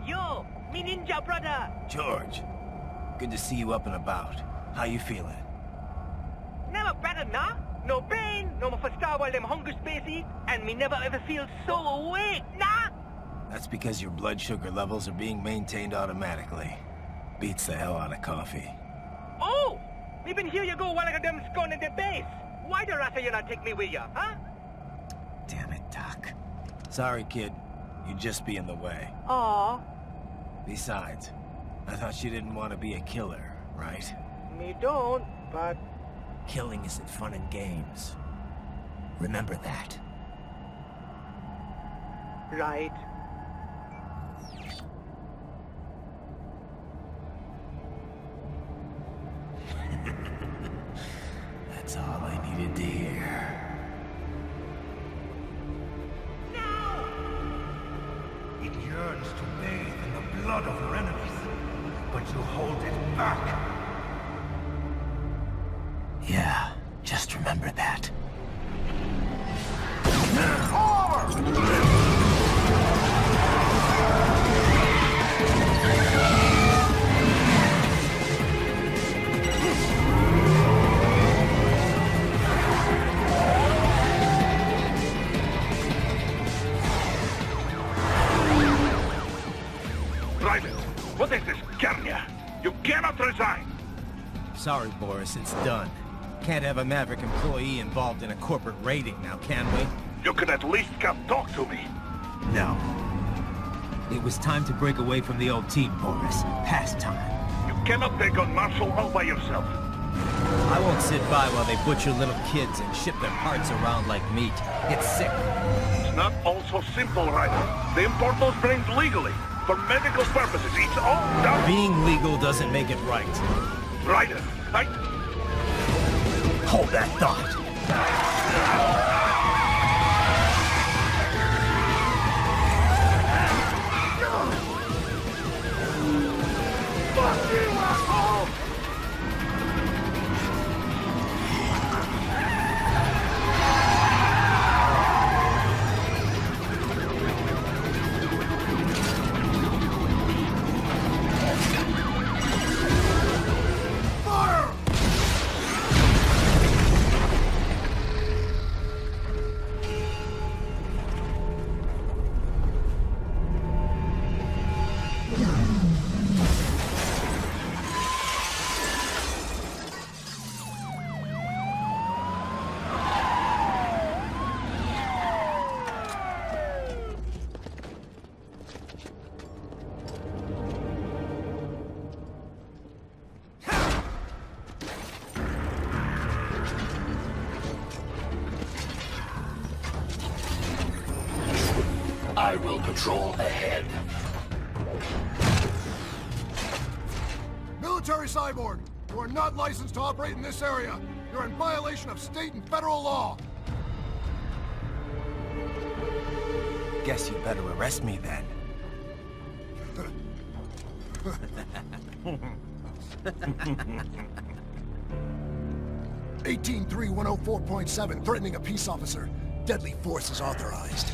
Yo, me ninja brother! George, good to see you up and about. How you feeling? Never better, nah? No pain, no more star while them hunger spacey, and me never ever feel so awake, nah? That's because your blood sugar levels are being maintained automatically. Beats the hell out of coffee. Oh! Me been here you go while I got them scone in the base. Why the rasta you not take me with ya, huh? Damn it, Doc. Sorry, kid. You'd just be in the way. Aw. Besides, I thought you didn't want to be a killer, right? Me don't, but... Killing isn't fun and games. Remember that. Right. That's all I needed to hear. Now! It yearns to bathe in the blood of your enemies, but you hold it back. Yeah, just remember that. Private, what is this, Garnia? You cannot resign! Sorry, Boris, it's done. Can't have a Maverick employee involved in a corporate raiding now, can we? You could at least come talk to me. No. It was time to break away from the old team, Boris. Past time. You cannot take on Marshall all by yourself. I won't sit by while they butcher little kids and ship their parts around like meat. It's sick. It's not all so simple, Ryder. They import those brains legally. For medical purposes. It's all done. Being legal doesn't make it right. Ryder, Hold that thought. Fuck you, asshole! I will patrol ahead. Military cyborg, you are not licensed to operate in this area. You're in violation of state and federal law. Guess you better arrest me then. 183104.7, threatening a peace officer. Deadly force is authorized.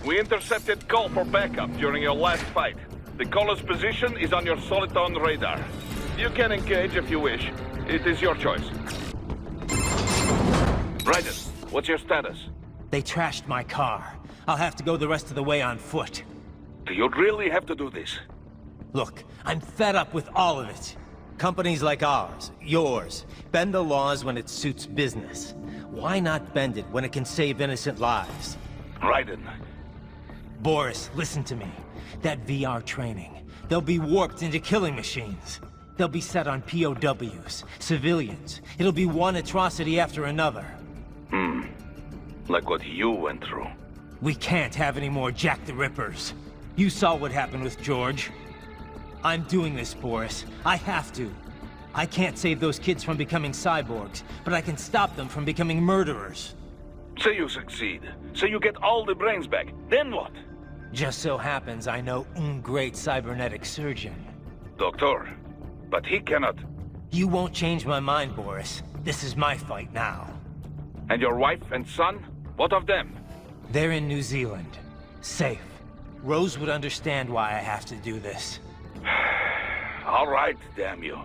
We intercepted call for backup during your last fight. The caller's position is on your Soliton radar. You can engage if you wish. It is your choice. Raiden, what's your status? They trashed my car. I'll have to go the rest of the way on foot. Do you really have to do this? Look, I'm fed up with all of it. Companies like ours, yours, bend the laws when it suits business. Why not bend it when it can save innocent lives? Raiden. Boris, listen to me. That VR training, they'll be warped into killing machines. They'll be set on POWs, civilians. It'll be one atrocity after another. Like what you went through. We can't have any more Jack the Rippers. You saw what happened with George. I'm doing this, Boris. I have to. I can't save those kids from becoming cyborgs, but I can stop them from becoming murderers. Say you succeed. Say you get all the brains back. Then what? Just so happens I know un great cybernetic surgeon. Doctor, but he cannot... You won't change my mind, Boris. This is my fight now. And your wife and son? What of them? They're in New Zealand. Safe. Rose would understand why I have to do this. All right, damn you.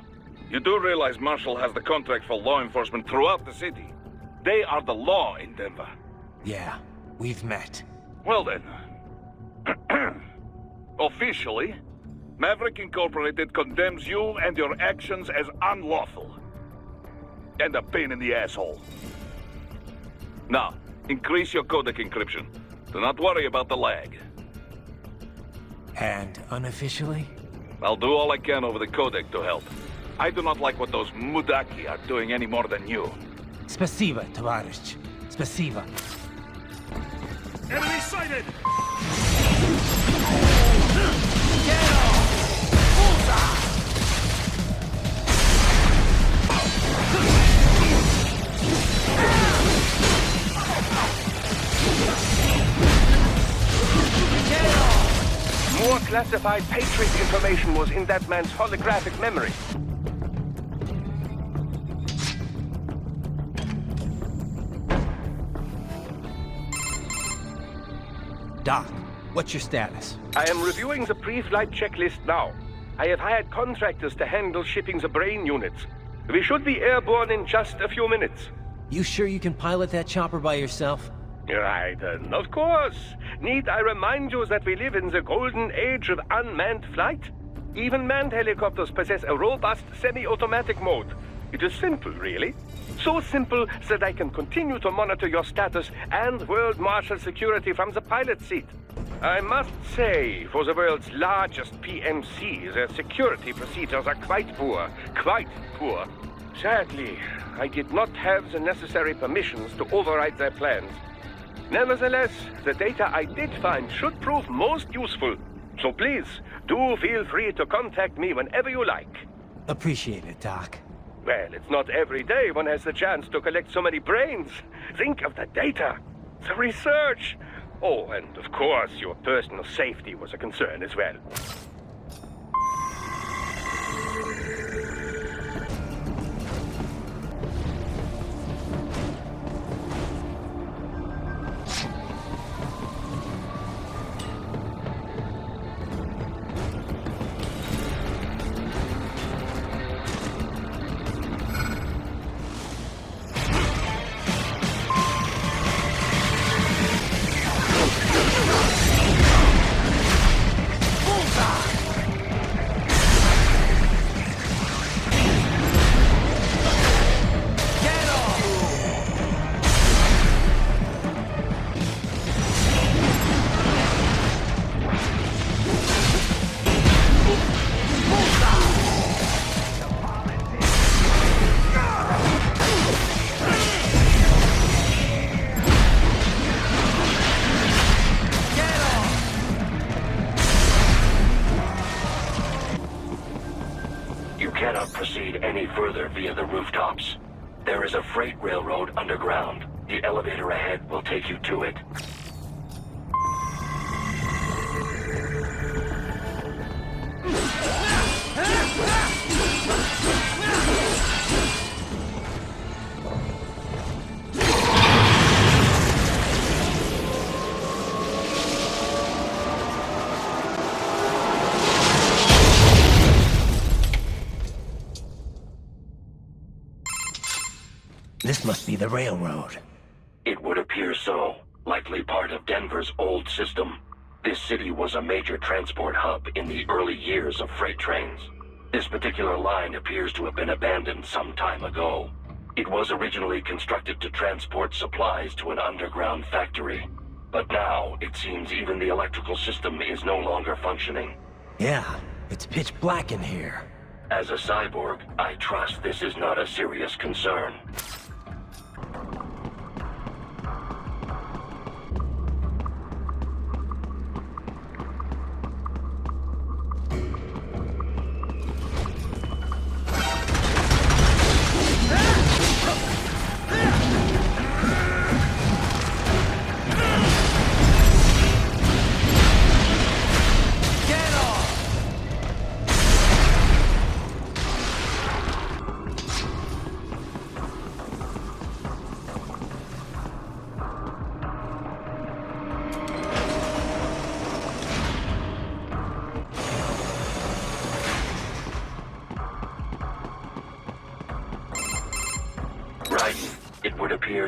You do realize Marshall has the contract for law enforcement throughout the city. They are the law in Denver. Yeah, we've met. Well then. Officially, Maverick Incorporated condemns you and your actions as unlawful. And a pain in the asshole. Now, increase your codec encryption. Do not worry about the lag. And unofficially? I'll do all I can over the codec to help. I do not like what those Mudaki are doing any more than you. Spasiba, Tavarish. Spasiba. Enemy sighted! More classified Patriot information was in that man's holographic memory. Doc, what's your status? I am reviewing the pre-flight checklist now. I have hired contractors to handle shipping the brain units. We should be airborne in just a few minutes. You sure you can pilot that chopper by yourself? Right, of course. Need I remind you that we live in the golden age of unmanned flight? Even manned helicopters possess a robust semi-automatic mode. It is simple, really. So simple that I can continue to monitor your status and world marshal security from the pilot seat. I must say, for the world's largest PMC, their security procedures are quite poor. Quite poor. Sadly, I did not have the necessary permissions to override their plans. Nevertheless, the data I did find should prove most useful. So please, do feel free to contact me whenever you like. Appreciate it, Doc. Well, it's not every day one has the chance to collect so many brains. Think of the data, the research. Oh, and of course, your personal safety was a concern as well. not proceed any further via the rooftops. There is a freight railroad underground. The elevator ahead will take you to it. This must be the railroad. It would appear so. Likely part of Denver's old system. This city was a major transport hub in the early years of freight trains. This particular line appears to have been abandoned some time ago. It was originally constructed to transport supplies to an underground factory. But now, it seems even the electrical system is no longer functioning. Yeah, it's pitch black in here. As a cyborg, I trust this is not a serious concern.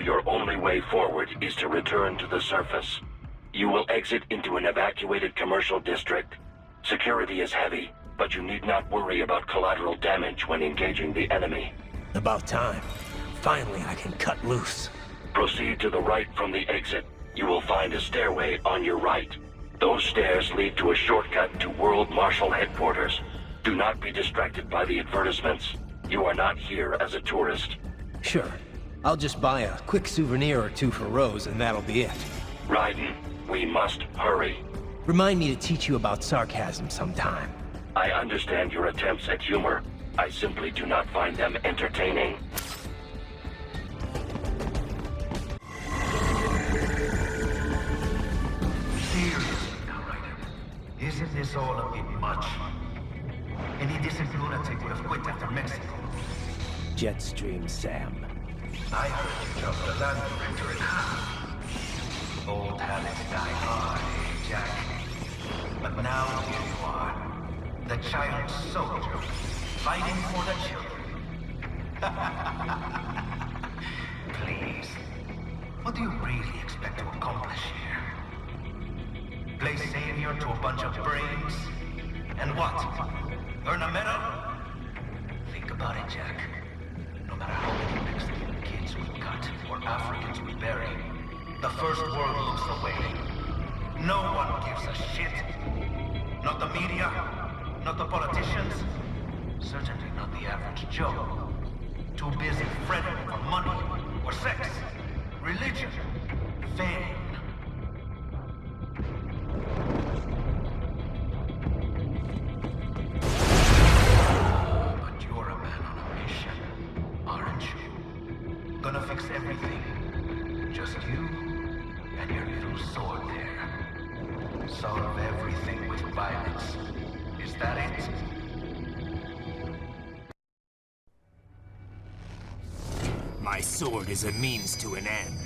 Your only way forward is to return to the surface. You will exit into an evacuated commercial district. Security is heavy, but you need not worry about collateral damage when engaging the enemy. About time. Finally, I can cut loose. Proceed to the right from the exit. You will find a stairway on your right. Those stairs lead to a shortcut to World Marshal Headquarters. Do not be distracted by the advertisements. You are not here as a tourist. Sure. I'll just buy a quick souvenir or two for Rose, and that'll be it. Raiden, we must hurry. Remind me to teach you about sarcasm sometime. I understand your attempts at humor. I simply do not find them entertaining. Seriously now, Raiden. Isn't this all a bit much? Any decent lunatic would have quit after Mexico. Jetstream, Sam. I heard you dropped the land director in half. Old habits die hard, Jack. But now here you are. The child soldier, fighting for the children. Please. What do you really expect to accomplish here? Play savior to a bunch of brains? And what? Earn a medal? Think about it, Jack. No matter how many Mexican kids we cut or Africans we bury, the first world looks away. No one gives a shit. Not the media, not the politicians, certainly not the average Joe. Too busy fretting for money or sex, religion, fame. Gonna fix everything. Just you and your little sword there. Solve everything with violence. Is that it? My sword is a means to an end.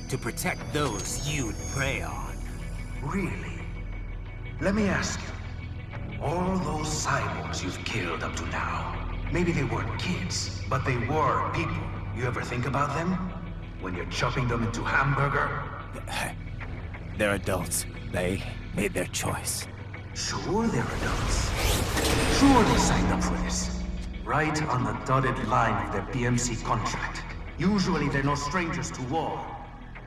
To protect those you'd prey on. Really? Let me ask you. All those cyborgs you've killed up to now, maybe they weren't kids, but they were people. You ever think about them? When you're chopping them into hamburger? They're adults. They made their choice. Sure they're adults. Sure they signed up for this. Right on the dotted line of their BMC contract. Usually they're no strangers to war.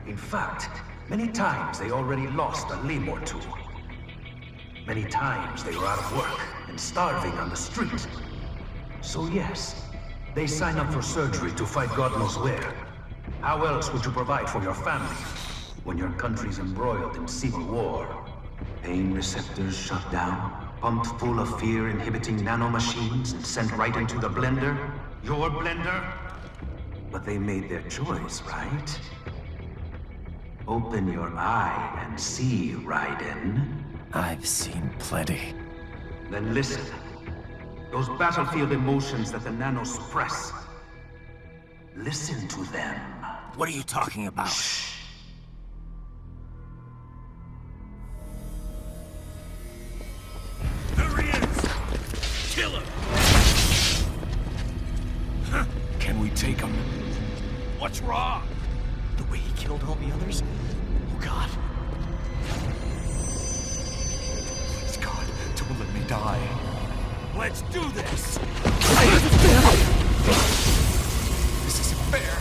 In fact, many times they already lost a limb or two. Many times they were out of work and starving on the street. So yes, they sign up for surgery to fight God knows where. How else would you provide for your family when your country's embroiled in civil war? Pain receptors shut down, pumped full of fear-inhibiting nanomachines and sent right into the blender? Your blender? But they made their choice, right? Open your eye and see, Raiden. I've seen plenty. Then listen. Those battlefield emotions that the nanos suppress. Listen to them. What are you talking about? Shh. There he is! Kill him! Huh. Can we take him? What's wrong? The way he killed all the others? Oh, God. Please, God, don't let me die. Let's do this! This isn't fair.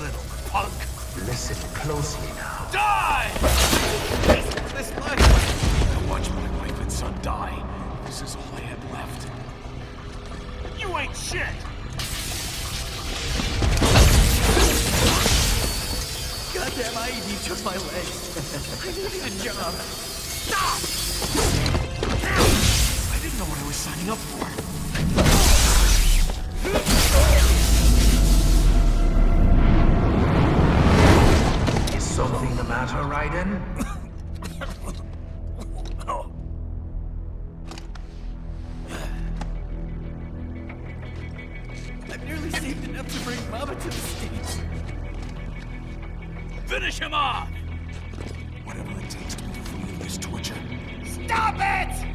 Little punk. Listen closely now. Die! This life! To watch my wife and son die. This is all I had left. You ain't shit! Goddamn, I ain't eat just my legs. I needed a job. Stop! I didn't know what I was signing up for. Is something the matter, Raiden? I've nearly saved enough to bring Mama to the States. Finish him off! Whatever it takes to be free of this torture. Stop it!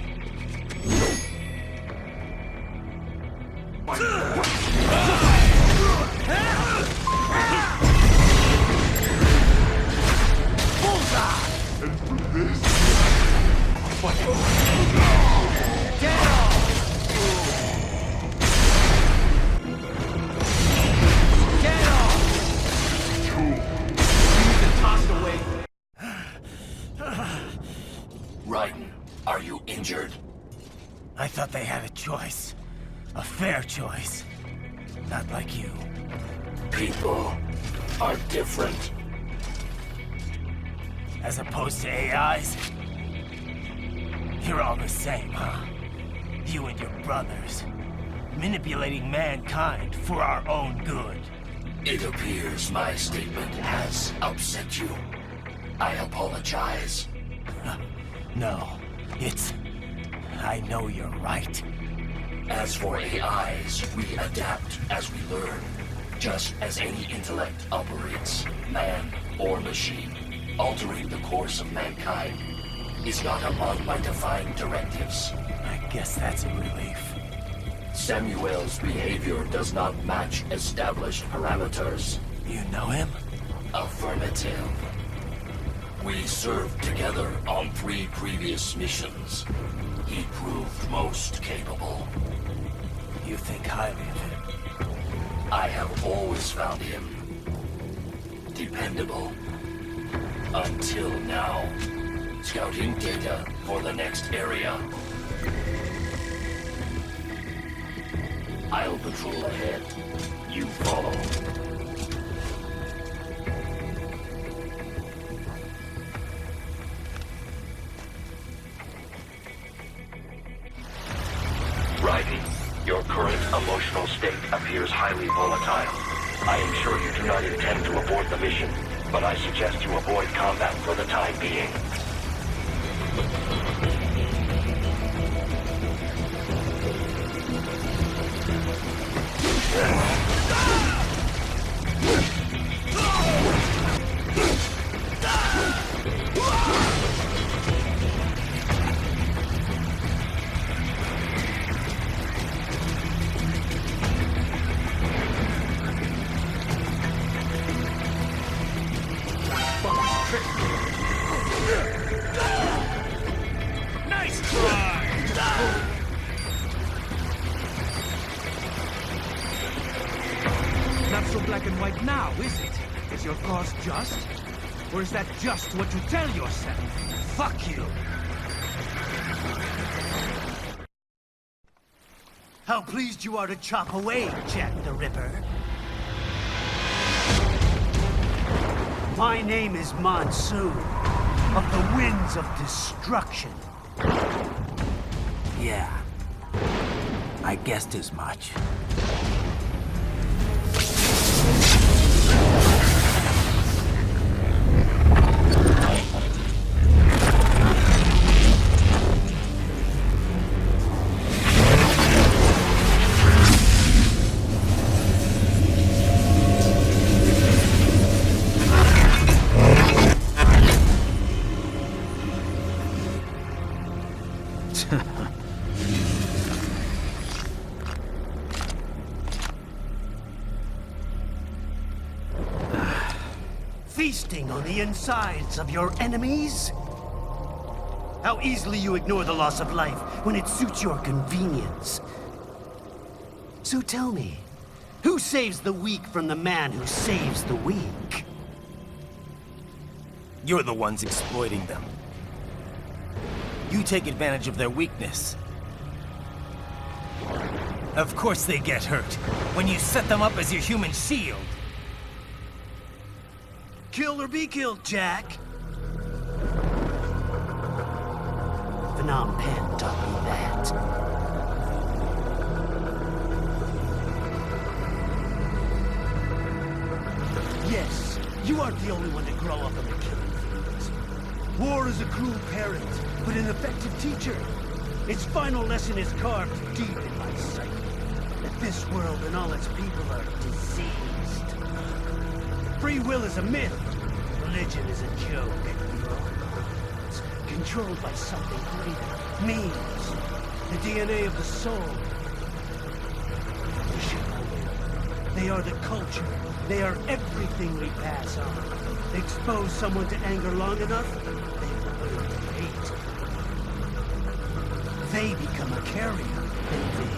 Raiden, are you injured? I thought they had a choice. A fair choice. Not like you. People are different. As opposed to AIs? You're all the same, huh? You and your brothers. Manipulating mankind for our own good. It appears my statement has upset you. I apologize. No, it's... I know you're right. As for AIs, we adapt as we learn. Just as any intellect operates, man or machine. Altering the course of mankind is not among my defined directives. I guess that's a relief. Samuel's behavior does not match established parameters. You know him? Affirmative. We served together on 3 previous missions. He proved most capable. You think highly of him? I have always found him dependable. Until now. Scouting data for the next area. I'll patrol ahead. You follow. Raiden, your current emotional state appears highly volatile. I am sure you do not intend to abort the mission, but I suggest you avoid combat for the time being. Nice try! Not so black and white now, is it? Is your cause just? Or is that just what you tell yourself? Fuck you! How pleased you are to chop away, Jack the Ripper. My name is Monsoon, of the Winds of Destruction. Yeah. I guessed as much. Feasting on the insides of your enemies? How easily you ignore the loss of life when it suits your convenience. So tell me, who saves the weak from the man who saves the weak? You're the ones exploiting them. You take advantage of their weakness. Of course they get hurt when you set them up as your human shield. Kill or be killed, Jack. Phnom Penh taught me that. Yes, you aren't the only one to grow up in the killing fields. War is a cruel parent, but an effective teacher. Its final lesson is carved deep in my psyche. That this world and all its people are diseased. Free will is a myth. Religion is a joke. We're all criminals, controlled by something greater. Means. The DNA of the soul. We should know them. They are the culture. They are everything we pass on. Expose someone to anger long enough, they will learn to hate. They become a carrier. Envy,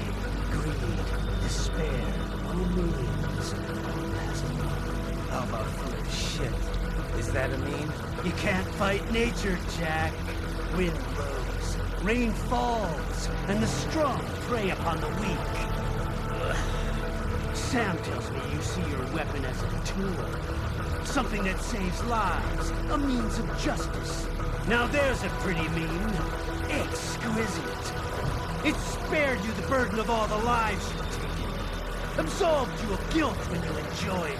greed, despair, all meanings. How about full of shit? Is that a meme? You can't fight nature, Jack. Wind blows, rain falls, and the strong prey upon the weak. Ugh. Sam tells me you see your weapon as a tool. Something that saves lives, a means of justice. Now there's a pretty meme. Exquisite. It spared you the burden of all the lives you've taken. Absolved you of guilt when you enjoyed it.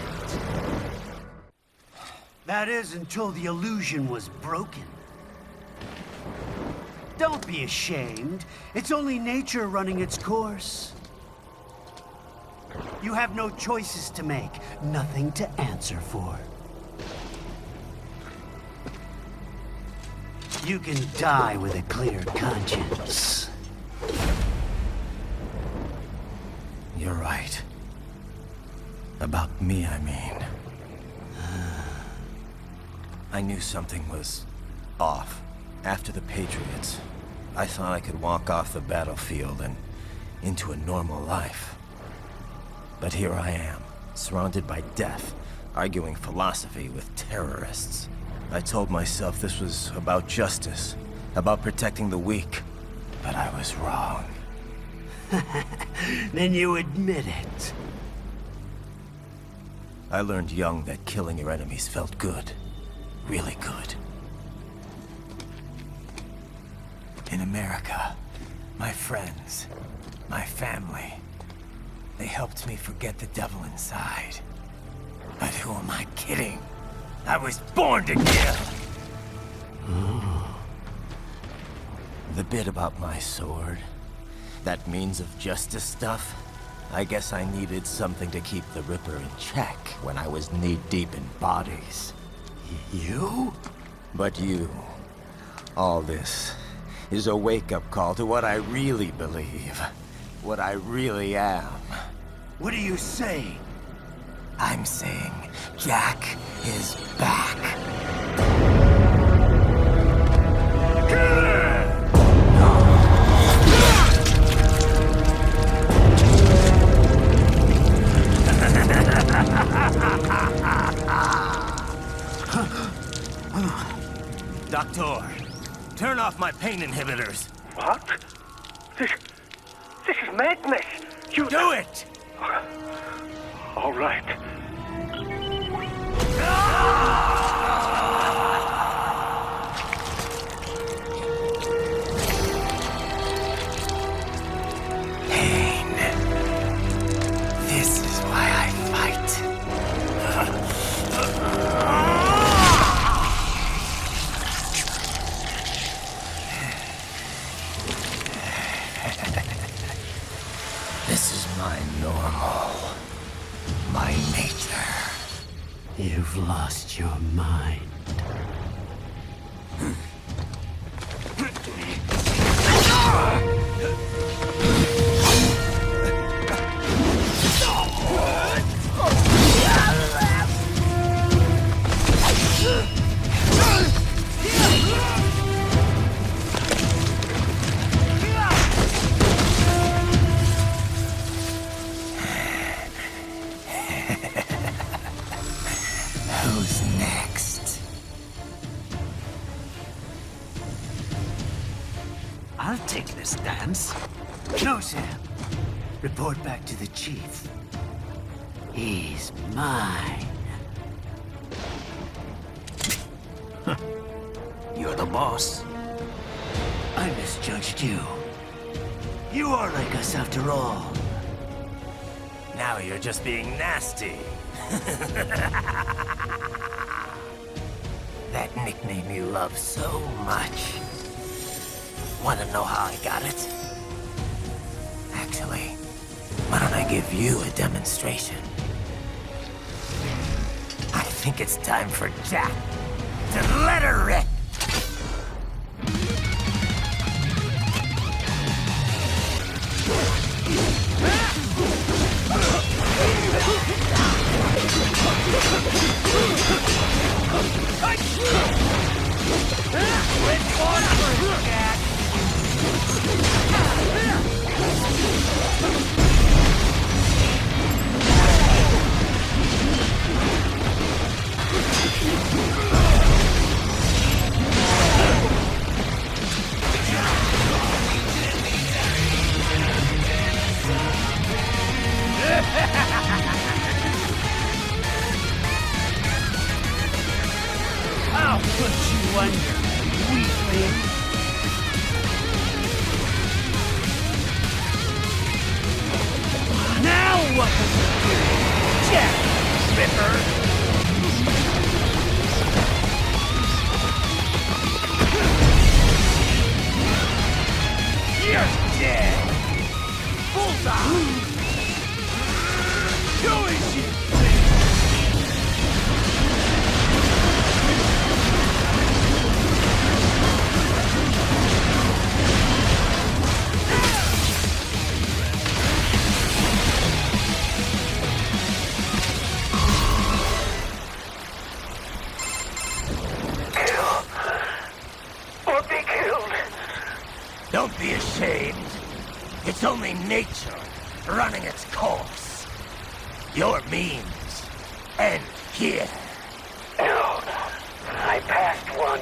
That is until the illusion was broken. Don't be ashamed. It's only nature running its course. You have no choices to make, nothing to answer for. You can die with a clear conscience. You're right. About me, I mean. I knew something was off. After the Patriots, I thought I could walk off the battlefield and into a normal life. But here I am, surrounded by death, arguing philosophy with terrorists. I told myself this was about justice, about protecting the weak, but I was wrong. Then you admit it. I learned young that killing your enemies felt good. Really good. In America, my friends, my family, they helped me forget the devil inside. But who am I kidding? I was born to kill! The bit about my sword, that means of justice stuff, I guess I needed something to keep the Ripper in check when I was knee-deep in bodies. You? But you. All this is a wake-up call to what I really believe. What I really am. What do you say? I'm saying Jack is back. Doctor, turn off my pain inhibitors. What? This is madness. You do it! All right. My normal. My nature. You've lost your mind. Who's next? I'll take this dance. No, Sam. Report back to the chief. He's mine. You're the boss. I misjudged you. You are like us after all. Now you're just being nasty. That nickname you love so much. Want to know how I got it? Actually, why don't I give you a demonstration? I think it's time for Jack to let her rip. I'll put you under, weakling. Now what will you do, Jack Ripper? You're dead! Bullseye! Who is you? Don't be ashamed. It's only nature running its course. Your means end here. No, I passed one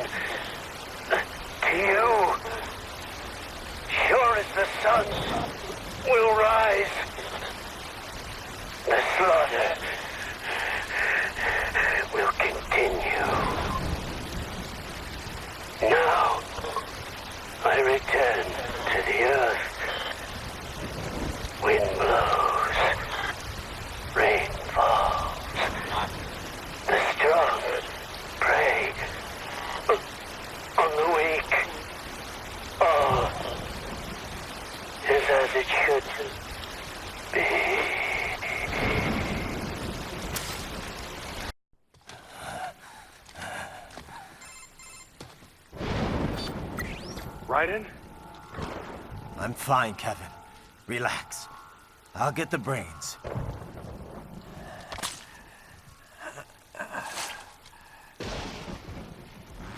to you. Sure as the sun will rise, the slaughter will continue. Now, I return to the earth. Wind blows, rain falls. The strong prey on the weak. All is as it should be. Raiden? I'm fine, Kevin. Relax. I'll get the brains.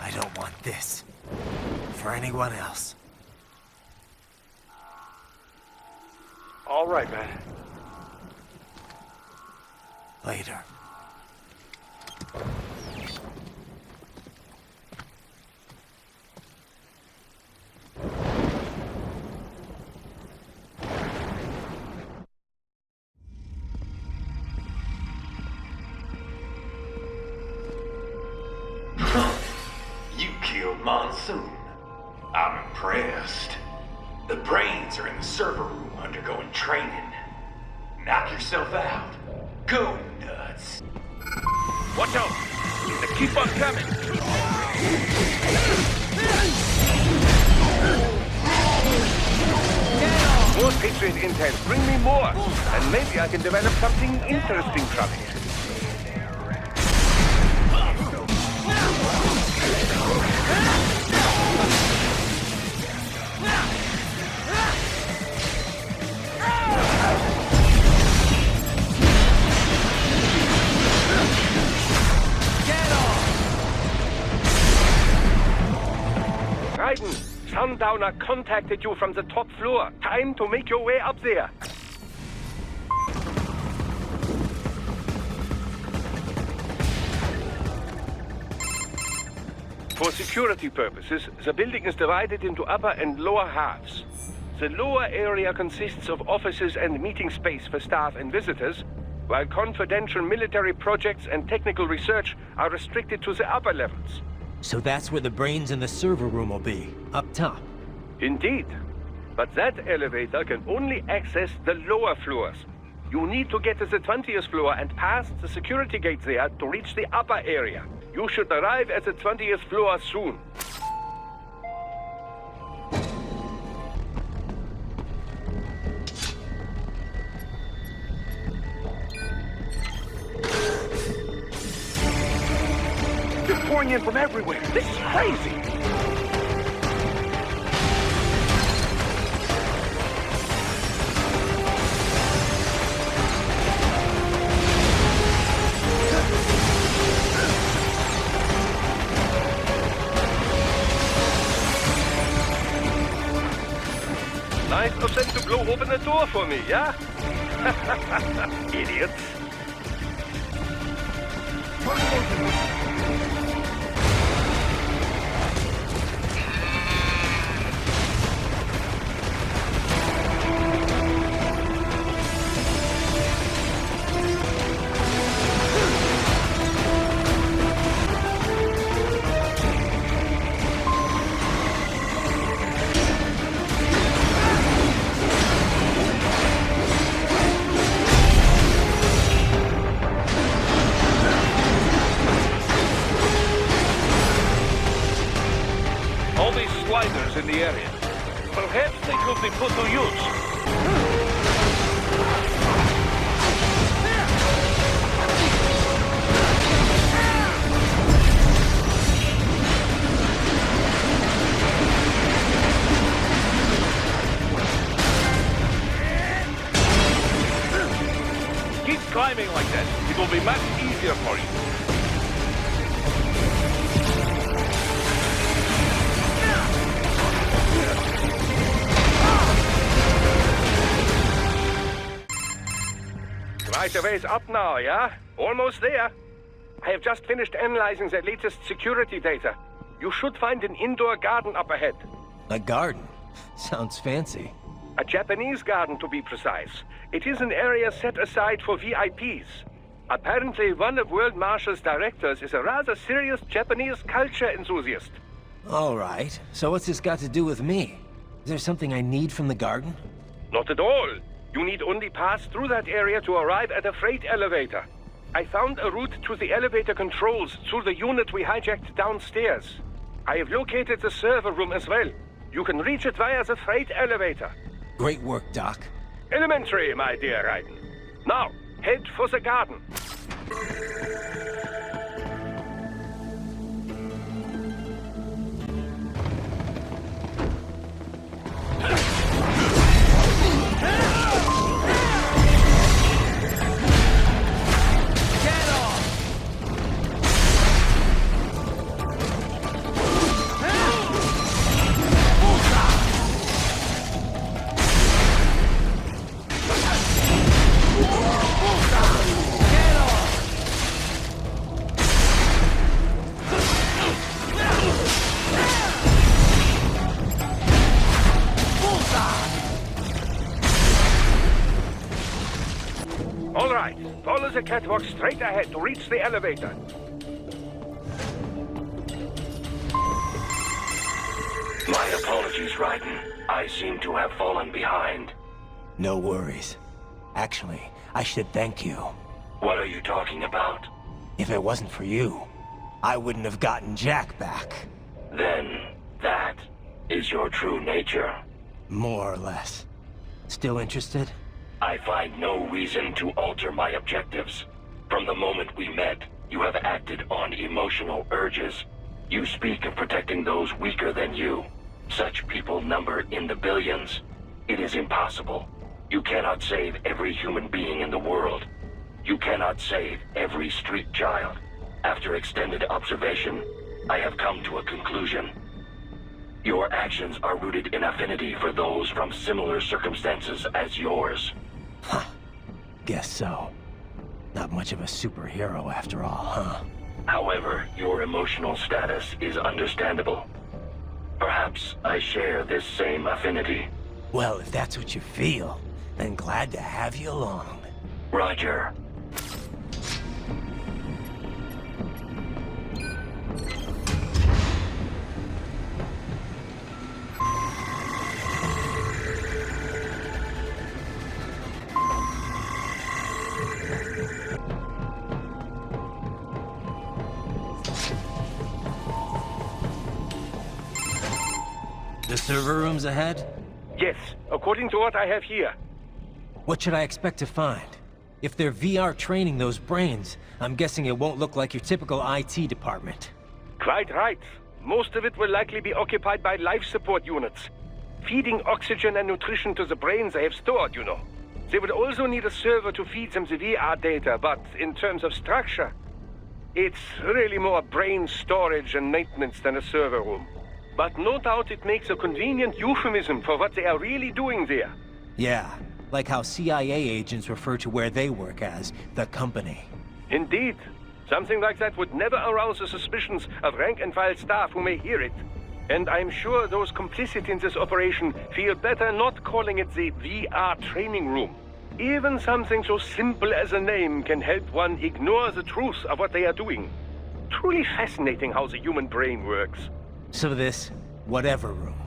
I don't want this for anyone else. All right, man. Later. Monsoon. I'm impressed. The brains are in the server room undergoing training. Knock yourself out. Go nuts. Watch out! They keep on coming! More Patriot accurate intel. Bring me more, and maybe I can develop something interesting from it. Raiden, Sundowner contacted you from the top floor. Time to make your way up there. For security purposes, the building is divided into upper and lower halves. The lower area consists of offices and meeting space for staff and visitors, while confidential military projects and technical research are restricted to the upper levels. So that's where the brains in the server room will be, up top. Indeed. But that elevator can only access the lower floors. You need to get to the 20th floor and pass the security gate there to reach the upper area. You should arrive at the 20th floor soon. They're pouring in from everywhere. This is crazy. Nice of them to blow open the door for me, yeah? Idiots. In the area. Perhaps they could be put to use. Keep climbing like that. It will be much easier for you. Right a ways up now, yeah? Almost there. I have just finished analyzing the latest security data. You should find an indoor garden up ahead. A garden? Sounds fancy. A Japanese garden, to be precise. It is an area set aside for VIPs. Apparently, one of World Marshal's directors is a rather serious Japanese culture enthusiast. All right. So what's this got to do with me? Is there something I need from the garden? Not at all. You need only pass through that area to arrive at a freight elevator. I found a route to the elevator controls through the unit we hijacked downstairs. I have located the server room as well. You can reach it via the freight elevator. Great work, Doc. Elementary, my dear Raiden. Now, head for the garden. All right, follow the catwalk straight ahead to reach the elevator. My apologies, Raiden. I seem to have fallen behind. No worries. Actually, I should thank you. What are you talking about? If it wasn't for you, I wouldn't have gotten Jack back. Then, that is your true nature. More or less. Still interested? I find no reason to alter my objectives. From the moment we met, you have acted on emotional urges. You speak of protecting those weaker than you. Such people number in the billions. It is impossible. You cannot save every human being in the world. You cannot save every street child. After extended observation, I have come to a conclusion. Your actions are rooted in affinity for those from similar circumstances as yours. Huh. Guess so. Not much of a superhero after all, huh? However, your emotional status is understandable. Perhaps I share this same affinity. Well, if that's what you feel, then glad to have you along. Roger. The server room's ahead? Yes, according to what I have here. What should I expect to find? If they're VR training those brains, I'm guessing it won't look like your typical IT department. Quite right. Most of it will likely be occupied by life support units. Feeding oxygen and nutrition to the brains they have stored, you know. They will also need a server to feed them the VR data, but in terms of structure, it's really more brain storage and maintenance than a server room. But no doubt it makes a convenient euphemism for what they are really doing there. Yeah, like how CIA agents refer to where they work as the company. Indeed. Something like that would never arouse the suspicions of rank-and-file staff who may hear it. And I'm sure those complicit in this operation feel better not calling it the VR training room. Even something so simple as a name can help one ignore the truth of what they are doing. Truly fascinating how the human brain works. So this, whatever room,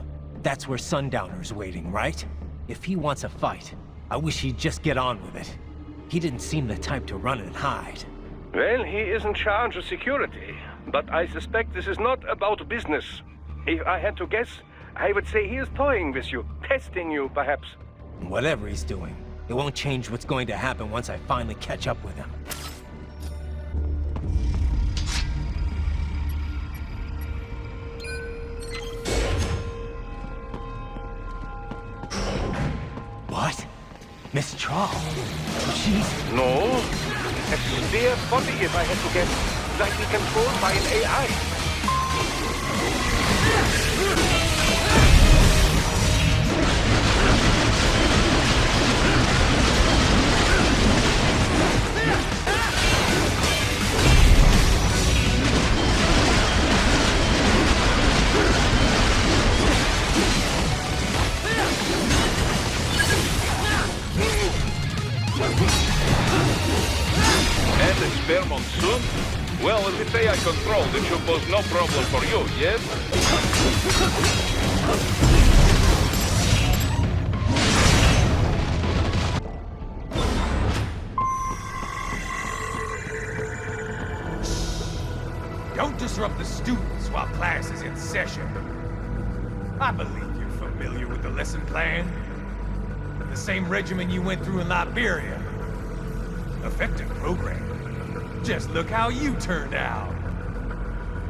that's where Sundowner's waiting, right? If he wants a fight, I wish he'd just get on with it. He didn't seem the type to run and hide. Well, he is in charge of security, but I suspect this is not about business. If I had to guess, I would say he is toying with you, testing you, perhaps. Whatever he's doing, it won't change what's going to happen once I finally catch up with him. What? Miss Trawl? She's... No. A spare body, if I had to guess. Likely controlled by an AI. And a spare monsoon? Well, if it's AI controlled, it should pose no problem for you, yes? Don't disrupt the students while class is in session. I believe you're familiar with the lesson plan. The same regimen you went through in Liberia. Effective program. Just look how you turned out.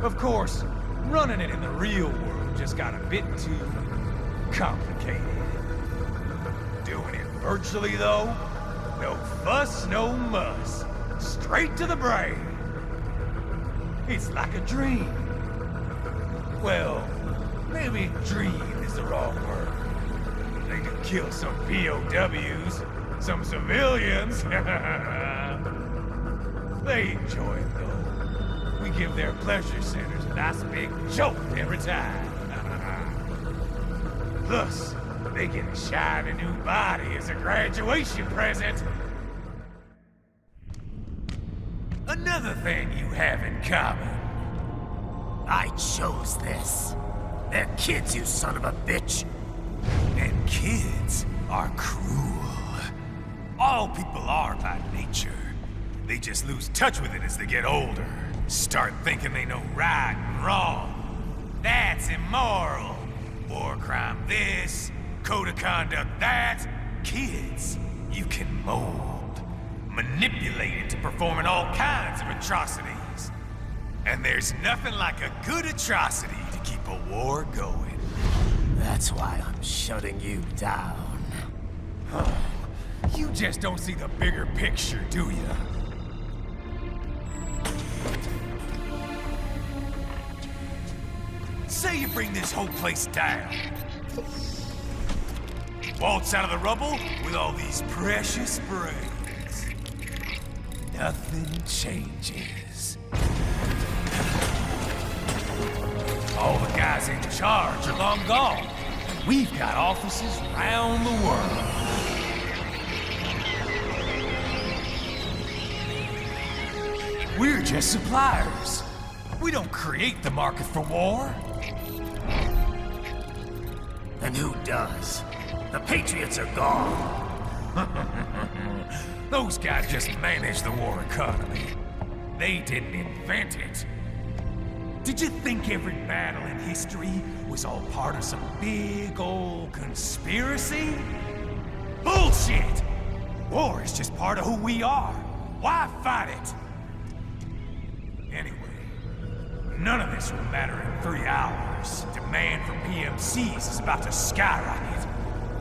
Of course, running it in the real world just got a bit too complicated. Doing it virtually, though, no fuss, no muss. Straight to the brain. It's like a dream. Well, maybe dream is the wrong word. They could kill some POWs, some civilians. They enjoy it, though. We give their pleasure centers a nice big jolt every time. Plus, they get a shiny new body as a graduation present. Another thing you have in common. I chose this. They're kids, you son of a bitch. And kids are cruel. All people are by nature. They just lose touch with it as they get older. Start thinking they know right and wrong. That's immoral. War crime this, code of conduct that. kids, you can mold, manipulate into performing all kinds of atrocities. And there's nothing like a good atrocity to keep a war going. That's why I'm shutting you down. You just don't see the bigger picture, do you? Say you bring this whole place down. Waltz out of the rubble with all these precious brains. Nothing changes. All the guys in charge are long gone. We've got offices around the world. We're just suppliers. We don't create the market for war. And who does? The Patriots are gone. Those guys just manage the war economy. They didn't invent it. Did you think every battle in history was all part of some big old conspiracy? Bullshit! War is just part of who we are. Why fight it? Anyway, none of this will matter in 3 hours. Demand for PMCs is about to skyrocket.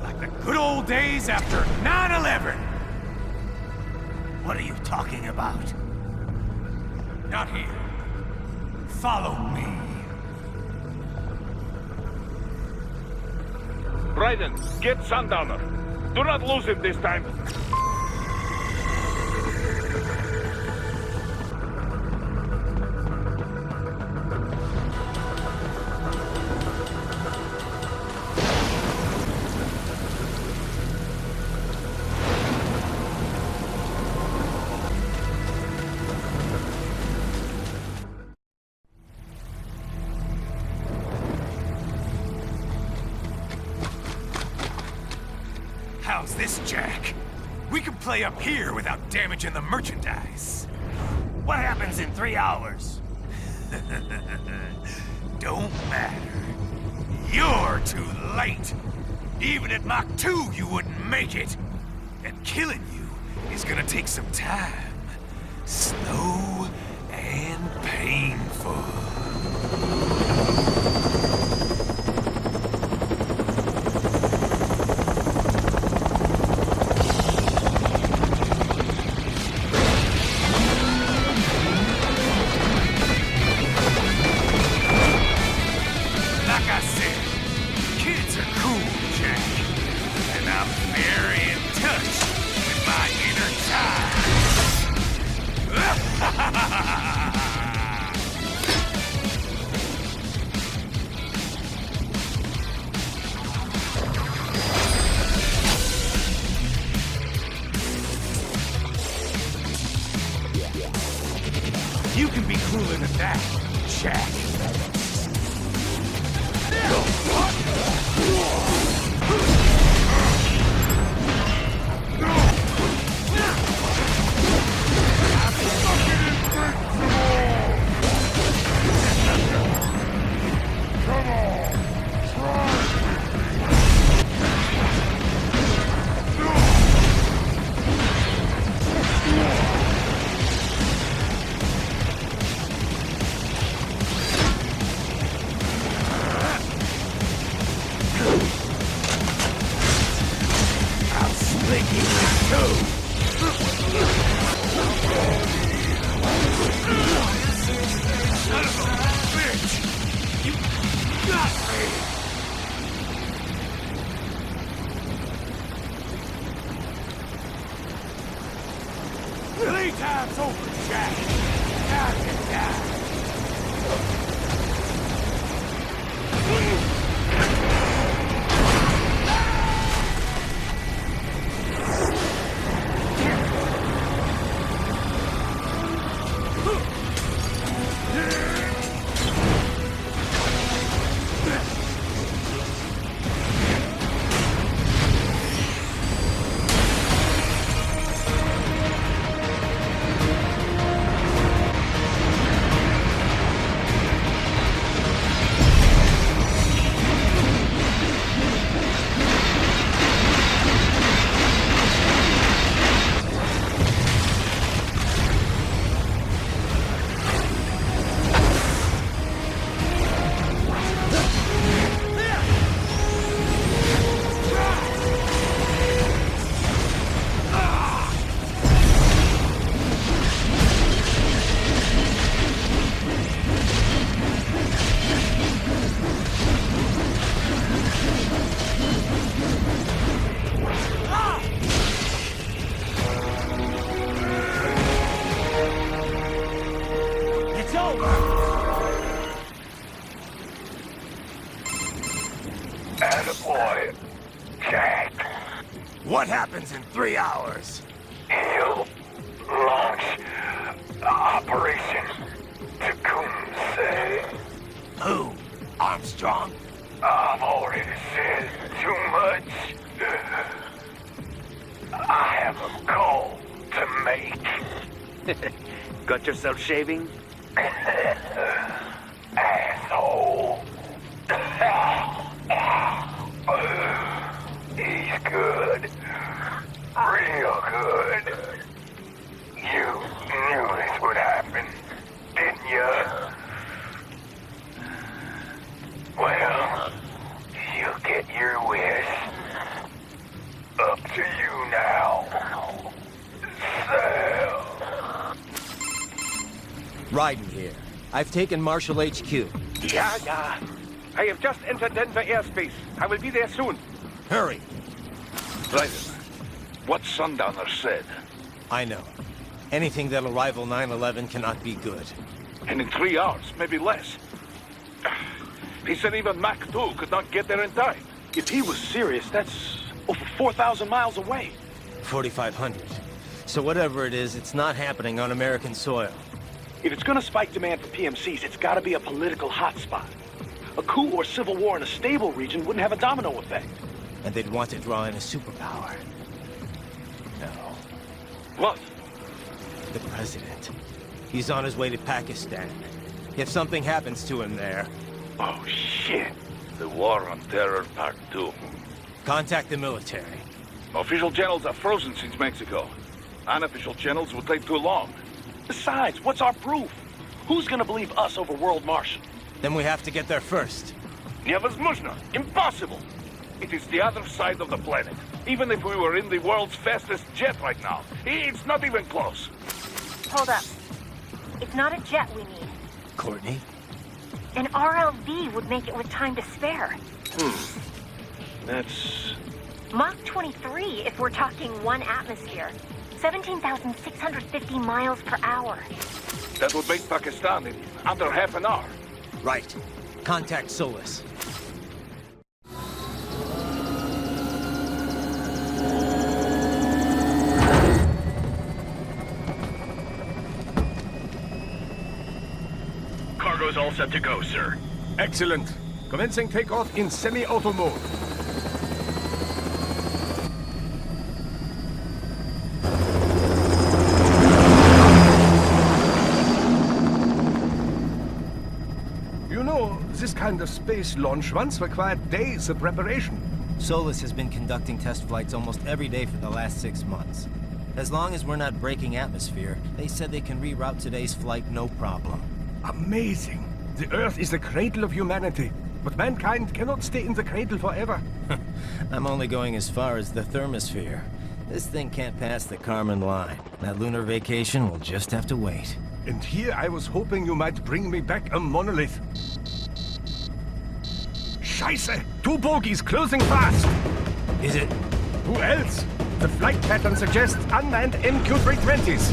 Like the good old days after 9/11. What are you talking about? Not here. Follow me. Raiden, get Sundowner. Do not lose him this time. How's this, Jack? We can play up here without damaging the merchandise. What happens in 3 hours? Don't matter. You're too late. Even at Mach 2, you wouldn't make it. And killing you is gonna take some time. Slow and painful. You can be cooler than that, Jack. Playtime's over, Jack. Time to die. What happens in 3 hours? He'll launch Operation Tecumseh. Who? Armstrong? I've already said too much. I have a call to make. Got yourself shaving? Asshole. He's good. Real good. You knew this would happen, didn't you? Well, you get your wish. Up to you now. Sam. Raiden here. I've taken Marshall HQ. Yeah. I have just entered Denver airspace. I will be there soon. Hurry. Raiden, what Sundowner said. I know. Anything that'll rival 9/11 cannot be good. And in 3 hours, maybe less. He said even Mach 2 could not get there in time. If he was serious, that's over 4,000 miles away. 4,500. So whatever it is, it's not happening on American soil. If it's gonna spike demand for PMCs, it's gotta be a political hotspot. A coup or civil war in a stable region wouldn't have a domino effect. And they'd want to draw in a superpower. No. What? The president. He's on his way to Pakistan. If something happens to him there... Oh, shit. The War on Terror Part 2. Contact the military. Official channels are frozen since Mexico. Unofficial channels will take too long. Besides, what's our proof? Who's gonna believe us over World Marshal? Then we have to get there first. Невозможно. Impossible. It is the other side of the planet. Even if we were in the world's fastest jet right now, it's not even close. Hold up. It's not a jet we need. Courtney? An RLV would make it with time to spare. That's... Mach 23 if we're talking 1 atmosphere. 17,650 miles per hour. That would make Pakistan in under half an hour. Right. Contact Solus. Cargo's all set to go, sir. Excellent. Commencing takeoff in semi-auto mode. You know, this kind of space launch once required days of preparation. Solus has been conducting test flights almost every day for the last 6 months. As long as we're not breaking atmosphere, they said they can reroute today's flight no problem. Amazing. The Earth is the cradle of humanity, but mankind cannot stay in the cradle forever. I'm only going as far as the thermosphere. This thing can't pass the Kármán line. That lunar vacation will just have to wait. And here I was hoping you might bring me back a monolith. Scheiße! 2 bogies closing fast! Is it? Who else? The flight pattern suggests unmanned MQ-320s.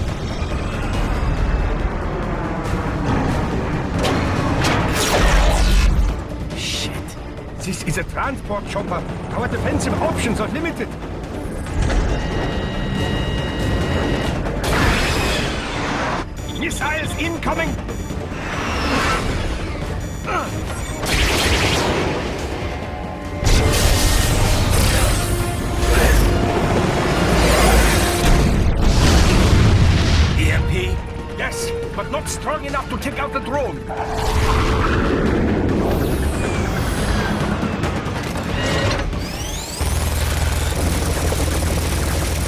Shit. This is a transport chopper. Our defensive options are limited. Missiles incoming! EMP? Yes, but not strong enough to take out the drone.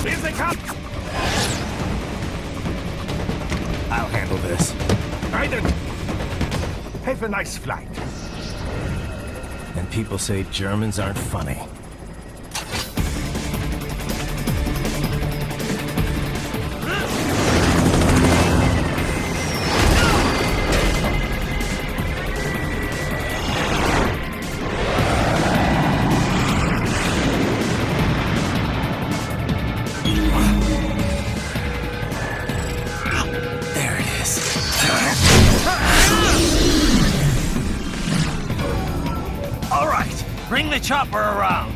Here they come! I'll handle this. Raiden! Have a nice flight. And people say Germans aren't funny. Bring the chopper around.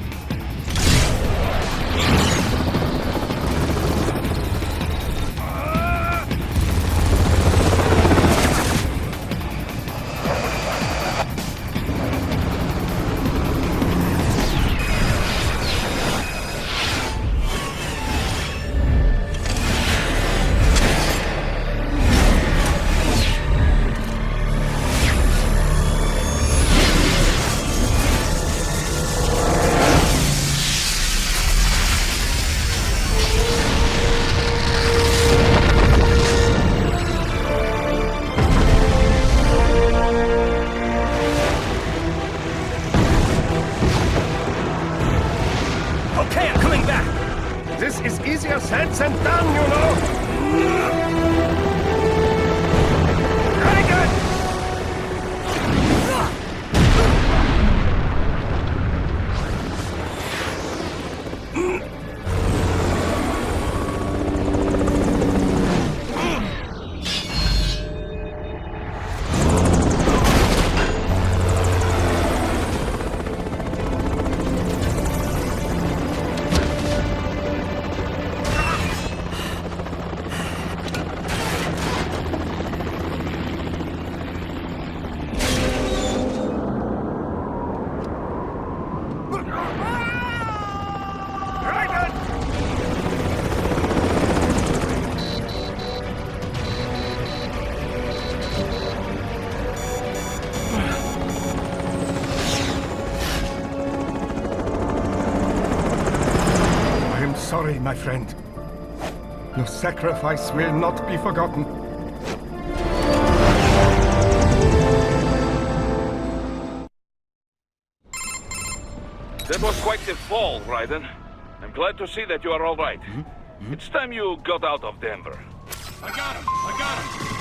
Okay, I'm coming back. This is easier said than done, you know. Very good. Sorry, my friend. Your sacrifice will not be forgotten. That was quite the fall, Raiden. I'm glad to see that you are all right. It's time you got out of Denver. I got him! I got him!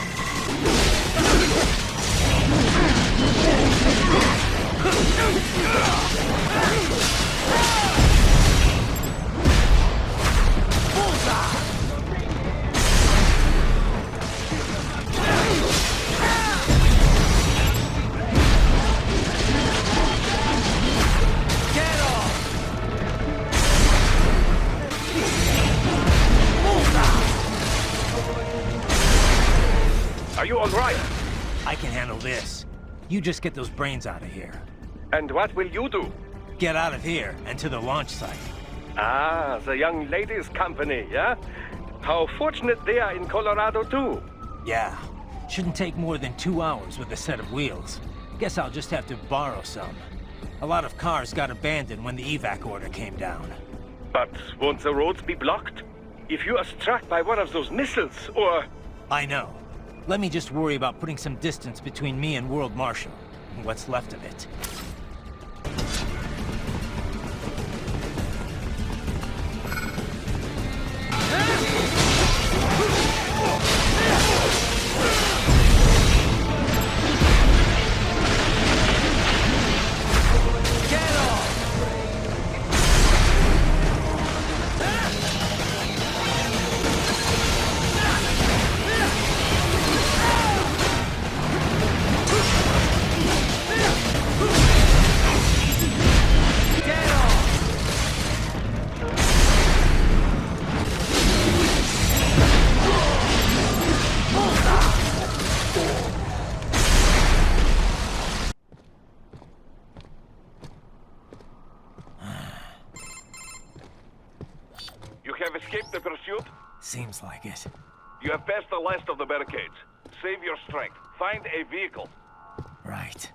Are you all right? I can handle this. You just get those brains out of here. And what will you do? Get out of here and to the launch site. Ah, the young ladies' company, yeah? How fortunate they are in Colorado, too. Yeah. Shouldn't take more than 2 hours with a set of wheels. Guess I'll just have to borrow some. A lot of cars got abandoned when the evac order came down. But won't the roads be blocked? If you are struck by one of those missiles, or... I know. Let me just worry about putting some distance between me and World Marshal. What's left of it. Seems like it. You have passed the last of the barricades. Save your strength. Find a vehicle. Right.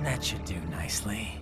That should do nicely.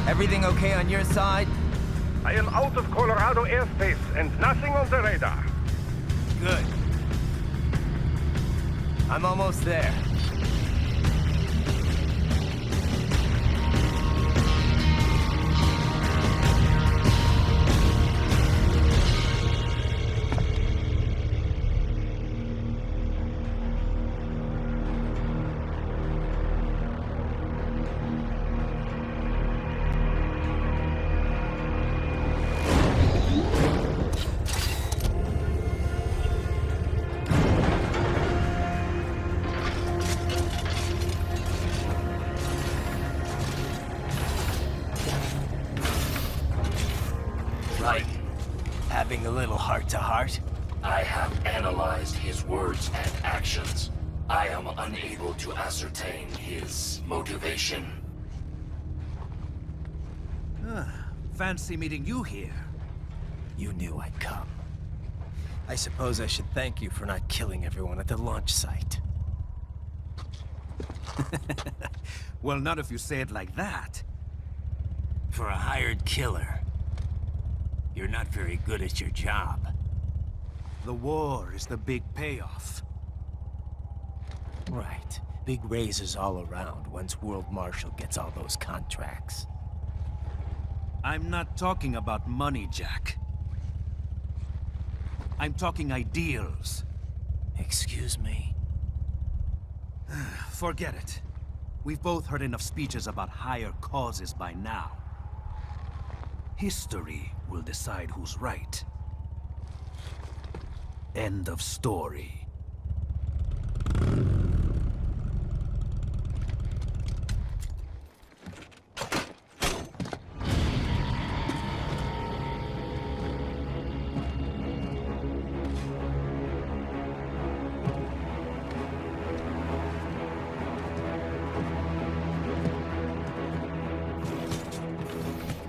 Everything okay on your side? I am out of Colorado airspace and nothing on the radar. Good. I'm almost there. words and actions. I am unable to ascertain his motivation. Fancy meeting you here. You knew I'd come. I suppose I should thank you for not killing everyone at the launch site. Well, not if you say it like that. For a hired killer, you're not very good at your job. The war is the big payoff. Right. Big raises all around once World Marshal gets all those contracts. I'm not talking about money, Jack. I'm talking ideals. Excuse me? Forget it. We've both heard enough speeches about higher causes by now. History will decide who's right. End of story.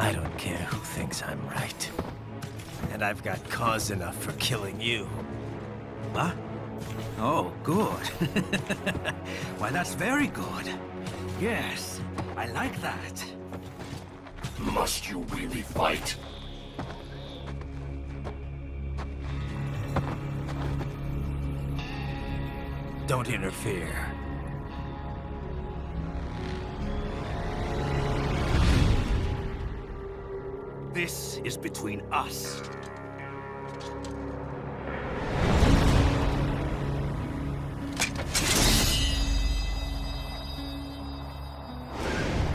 I don't care who thinks I'm right. And I've got cause enough for killing you. Huh? Oh, good. Why, that's very good. Yes, I like that. Must you really fight? Don't interfere. This is between us.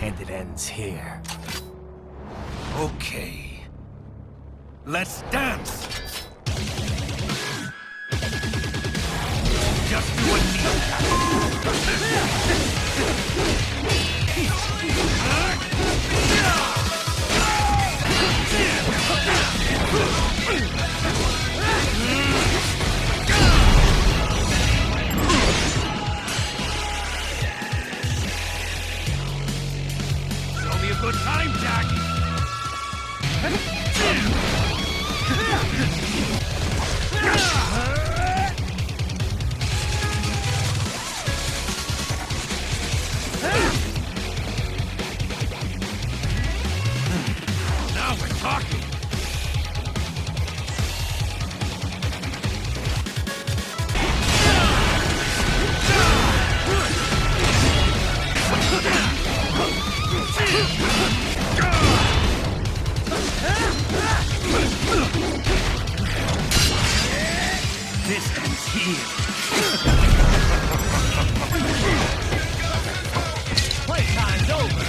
And it ends here. Okay. Let's dance! Just do what Show me a good time, Jack! Now we're talking! This ends here. Playtime's over.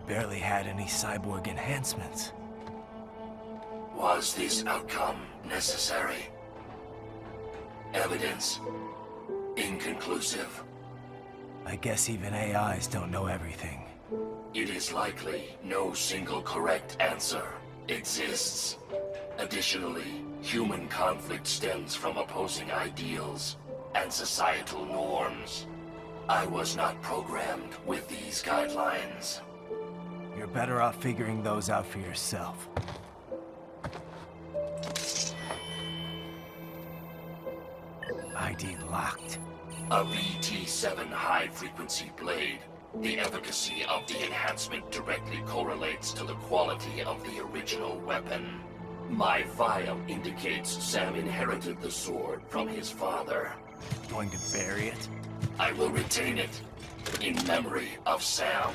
Barely had any cyborg enhancements. Was this outcome necessary? Evidence inconclusive. I guess even AIs don't know everything. It is likely no single correct answer exists. Additionally, human conflict stems from opposing ideals and societal norms. I was not programmed with these guidelines. You're better off figuring those out for yourself. ID locked. A VT7 high-frequency blade. The efficacy of the enhancement directly correlates to the quality of the original weapon. My file indicates Sam inherited the sword from his father. Going to bury it? I will retain it in memory of Sam.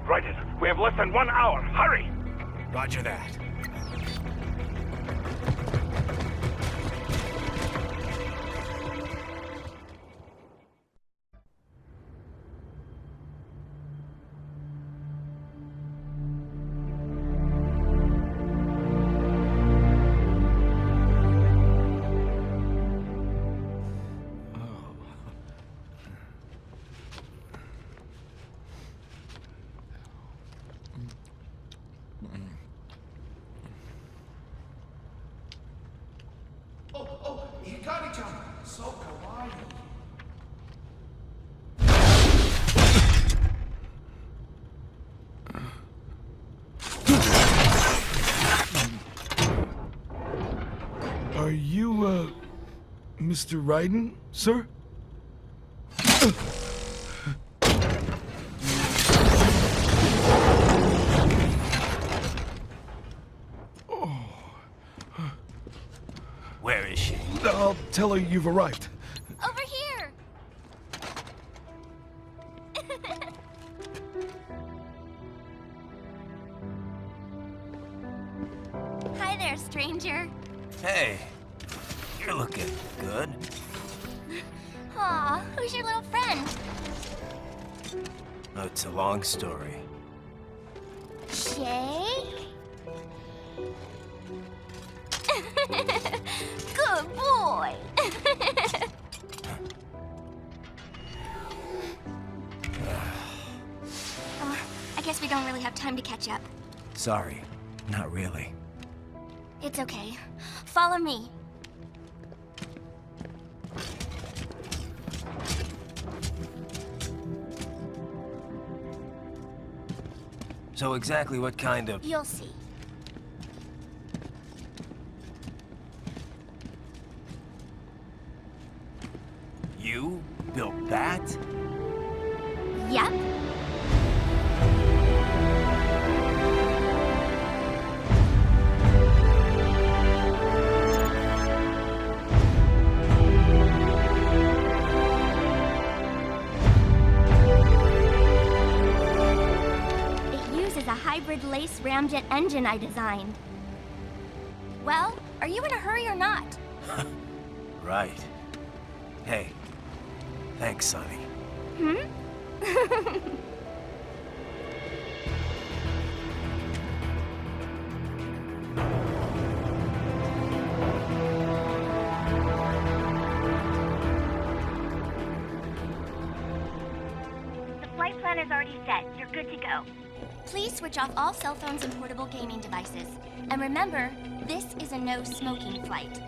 Raiden, we have less than 1 hour. Hurry! Roger that. Hikari-chan, so kawaii. Are you, Mr. Raiden, sir? Where is she? I'll tell her you've arrived. Over here! Hi there, stranger. Hey, you're looking good. Aw, who's your little friend? Oh, it's a long story. Shake? Good boy. I guess we don't really have time to catch up. Sorry, not really. It's okay. Follow me. So exactly what kind of... You'll see. You built that? Yep. It uses a hybrid lace ramjet engine I designed. Well, are you in a hurry or not? Right. Hey, thanks, Sonny. Hmm? The flight plan is already set. You're good to go. Please switch off all cell phones and portable gaming devices. And remember, this is a no-smoking flight.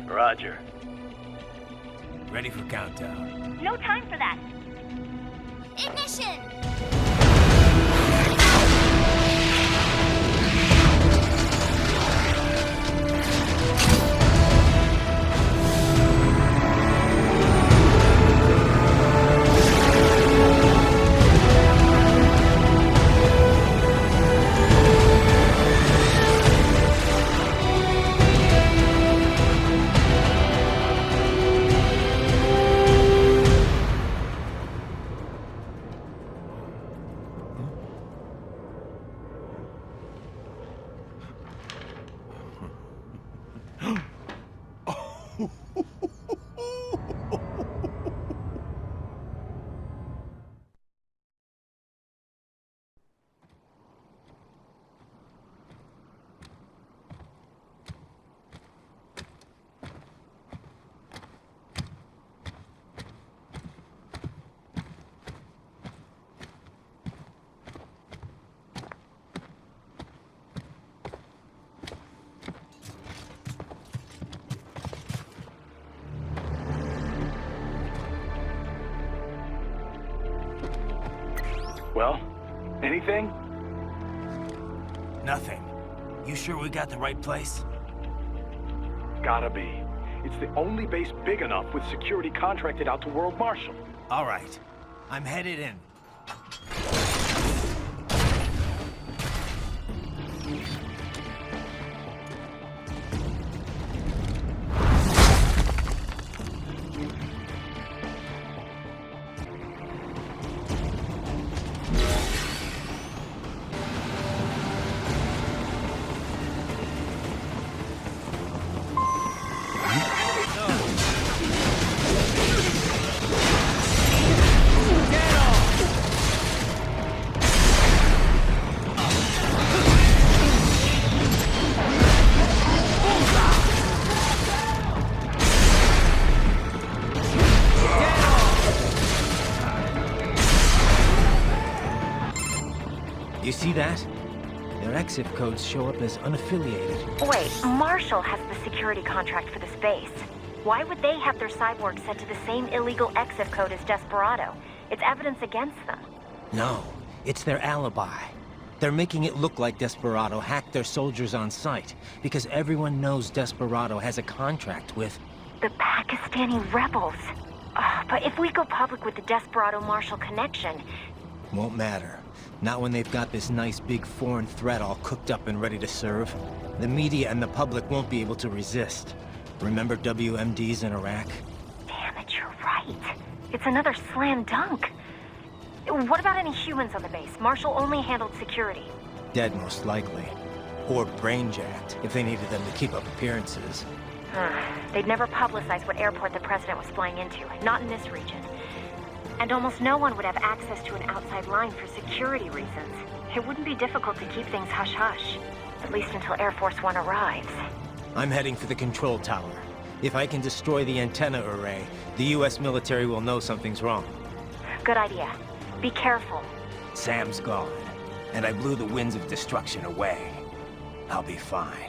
Roger. Ready for countdown. No time for that. Ignition! Well, anything? Nothing. You sure we got the right place? Gotta be. It's the only base big enough with security contracted out to World Marshal. All right. I'm headed in. You see that? Their exif codes show up as unaffiliated. Wait, Marshall has the security contract for this base. Why would they have their cyborgs sent to the same illegal exif code as Desperado? It's evidence against them. No, it's their alibi. They're making it look like Desperado hacked their soldiers on sight, because everyone knows Desperado has a contract with... The Pakistani rebels. But if we go public with the Desperado-Marshall connection... Won't matter. Not when they've got this nice big foreign threat all cooked up and ready to serve. The media and the public won't be able to resist. Remember WMDs in Iraq? Damn it, you're right. It's another slam dunk. What about any humans on the base? Marshall only handled security. Dead, most likely. Or brain-jacked, if they needed them to keep up appearances. They'd never publicize what airport the president was flying into, not in this region. And almost no one would have access to an outside line for security reasons. It wouldn't be difficult to keep things hush-hush, at least until Air Force One arrives. I'm heading for the control tower. If I can destroy the antenna array, the US military will know something's wrong. Good idea. Be careful. Sam's gone, and I blew the winds of destruction away. I'll be fine.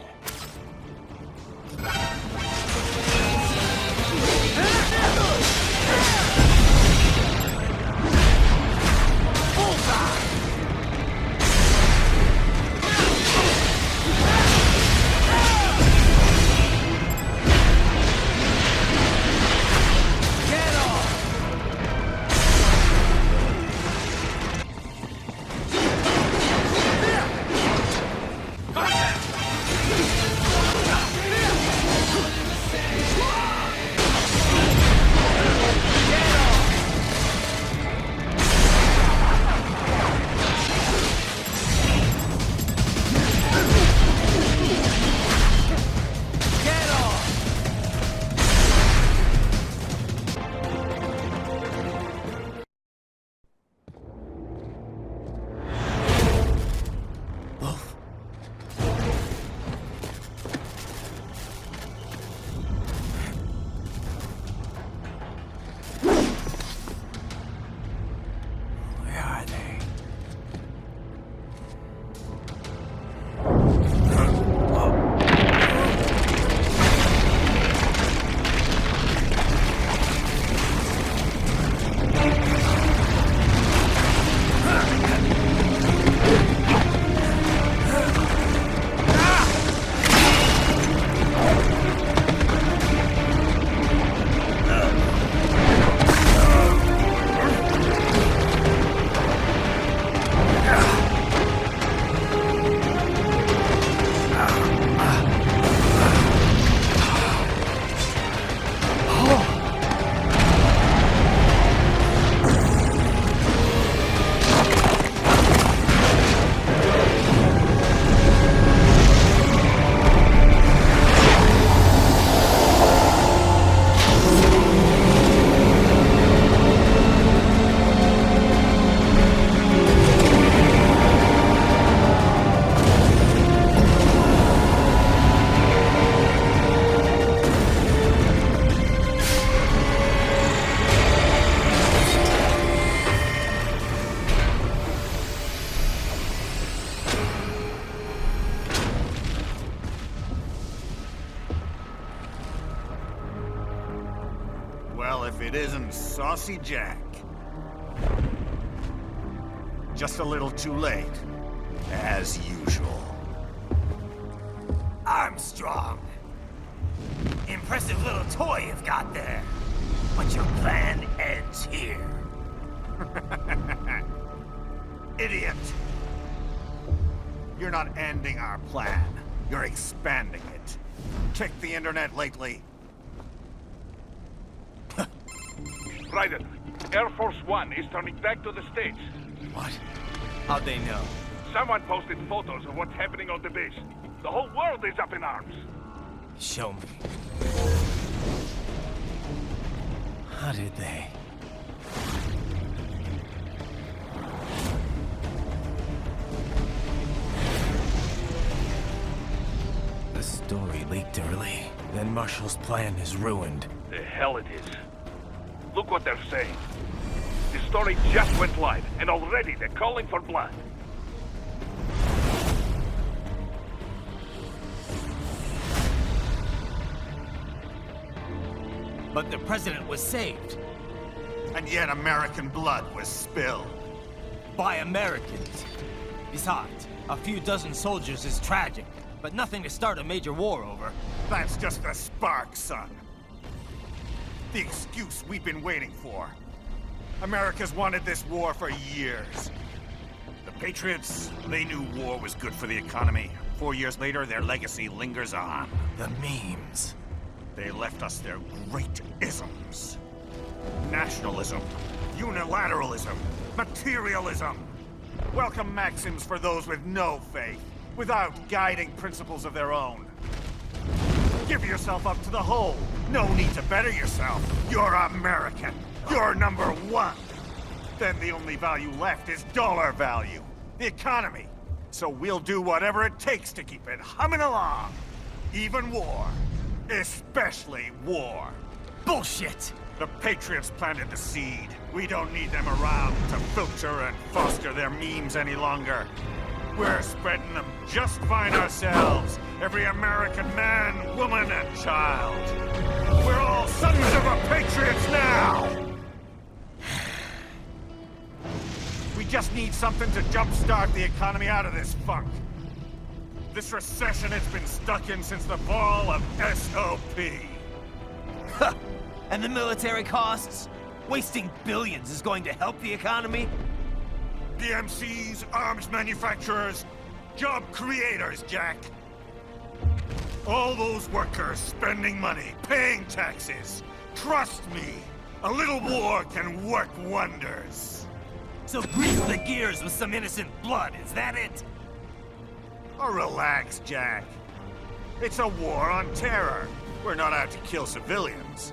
Well, if it isn't Saucy Jack. just a little too late. As usual. Armstrong. Impressive little toy you've got there. But your plan ends here. Idiot! You're not ending our plan. You're expanding it. Check the internet lately. Raiden, Air Force One is turning back to the States. What? How'd they know? Someone posted photos of what's happening on the base. The whole world is up in arms. Show me. How did they? The story leaked early. Then Marshall's plan is ruined. The hell it is. Look what they're saying. The story just went live, and already they're calling for blood. But the president was saved. And yet American blood was spilled. By Americans. Besides, a few dozen soldiers is tragic, but nothing to start a major war over. That's just a spark, son. The excuse we've been waiting for. America's wanted this war for years. The Patriots, they knew war was good for the economy. 4 years later, their legacy lingers on. The memes. They left us their great isms. Nationalism, unilateralism, materialism. Welcome maxims for those with no faith, without guiding principles of their own. Give yourself up to the whole. No need to better yourself. You're American. You're number one. Then the only value left is dollar value. The economy. So we'll do whatever it takes to keep it humming along. Even war. Especially war. Bullshit! The Patriots planted the seed. We don't need them around to filter and foster their memes any longer. We're spreading them just fine ourselves. Every American man, woman, and child. We're all sons of the Patriots now! We just need something to jumpstart the economy out of this funk. This recession it's been stuck in since the fall of SOP. And the military costs? Wasting billions is going to help the economy? DMCs, arms manufacturers, job creators, Jack. All those workers spending money, paying taxes. Trust me, a little war can work wonders. So grease the gears with some innocent blood, is that it? Oh, relax, Jack. It's a war on terror. We're not out to kill civilians.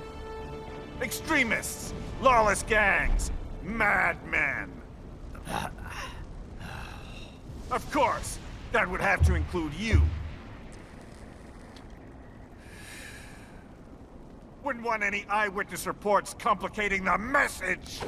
Extremists, lawless gangs, madmen. Of course, that would have to include you. Wouldn't want any eyewitness reports complicating the message.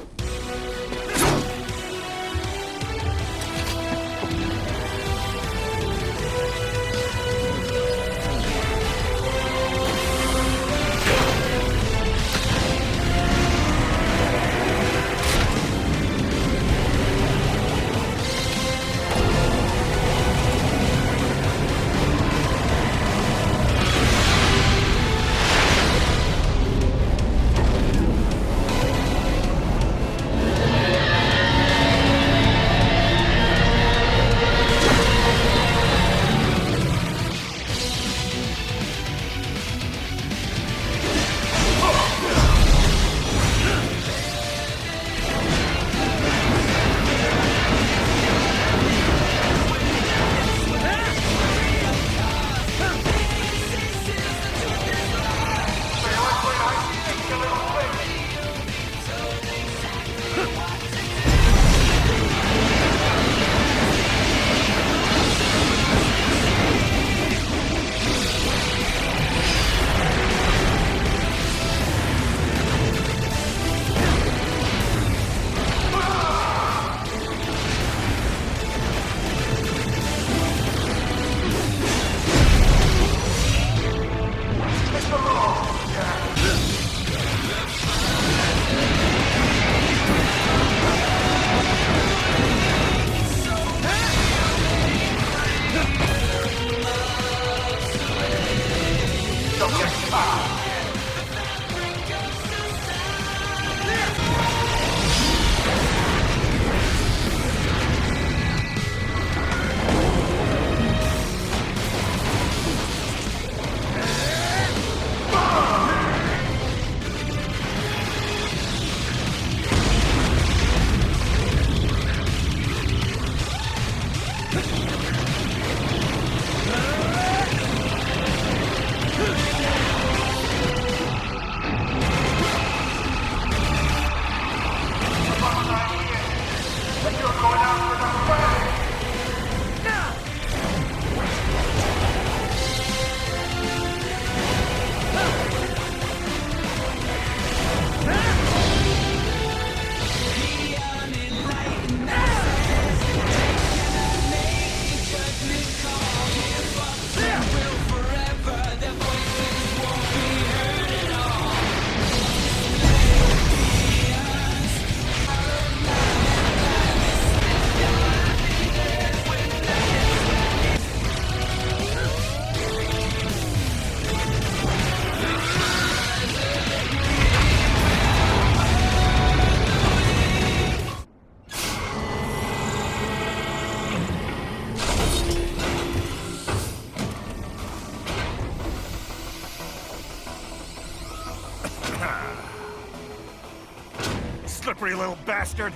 Slippery little bastard!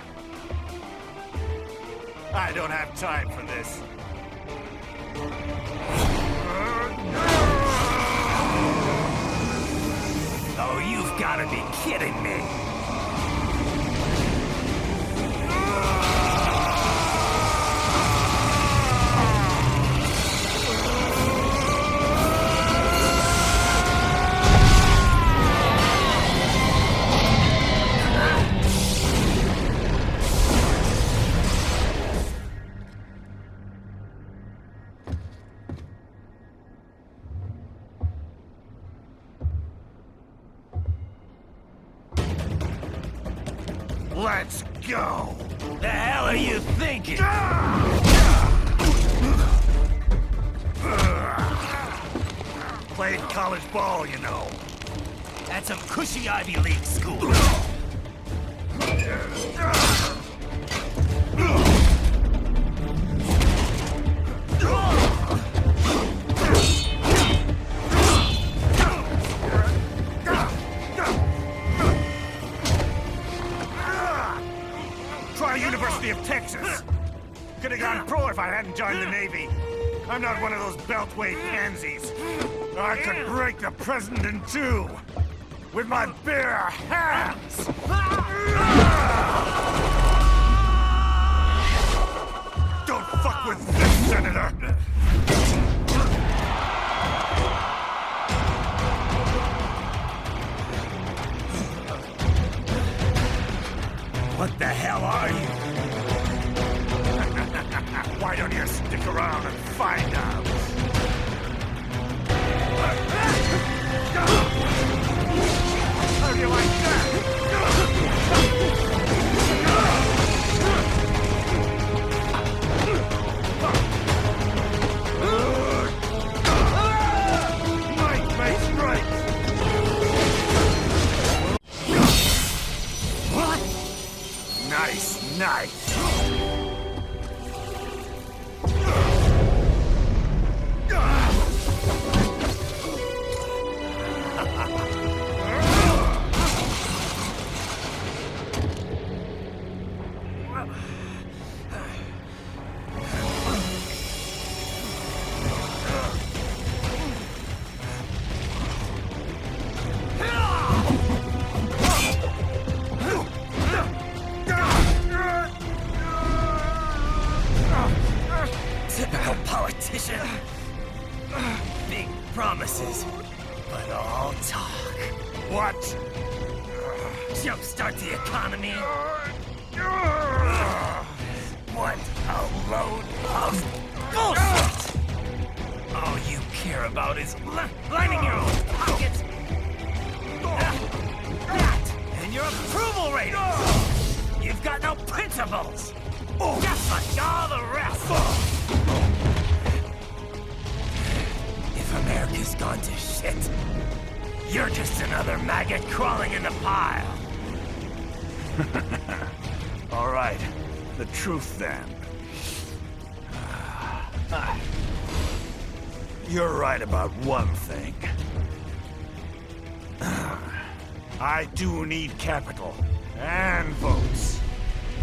I don't have time for this. Oh, you've got to be kidding me! Let's go! The hell are you thinking? Played college ball, you know. That's some cushy Ivy League school. Try University of Texas. Could have gone pro if I hadn't joined the Navy. I'm not one of those beltway pansies. I could break the president in two with my bare hands. Don't fuck with this, Senator. What the hell are you? Why don't you stick around and find out? How do you like that? Might makes right. What? Nice, nice. Typical politician. Big promises, but all talk. What? Jumpstart the economy. What a load of bullshit! All you care about is lining your own pockets. That and your approval ratings. You've got no principles. Just like all the rest. If America's gone to shit, You're just another maggot crawling in the pile. All right, the truth then. You're right about one thing. I do need capital and votes.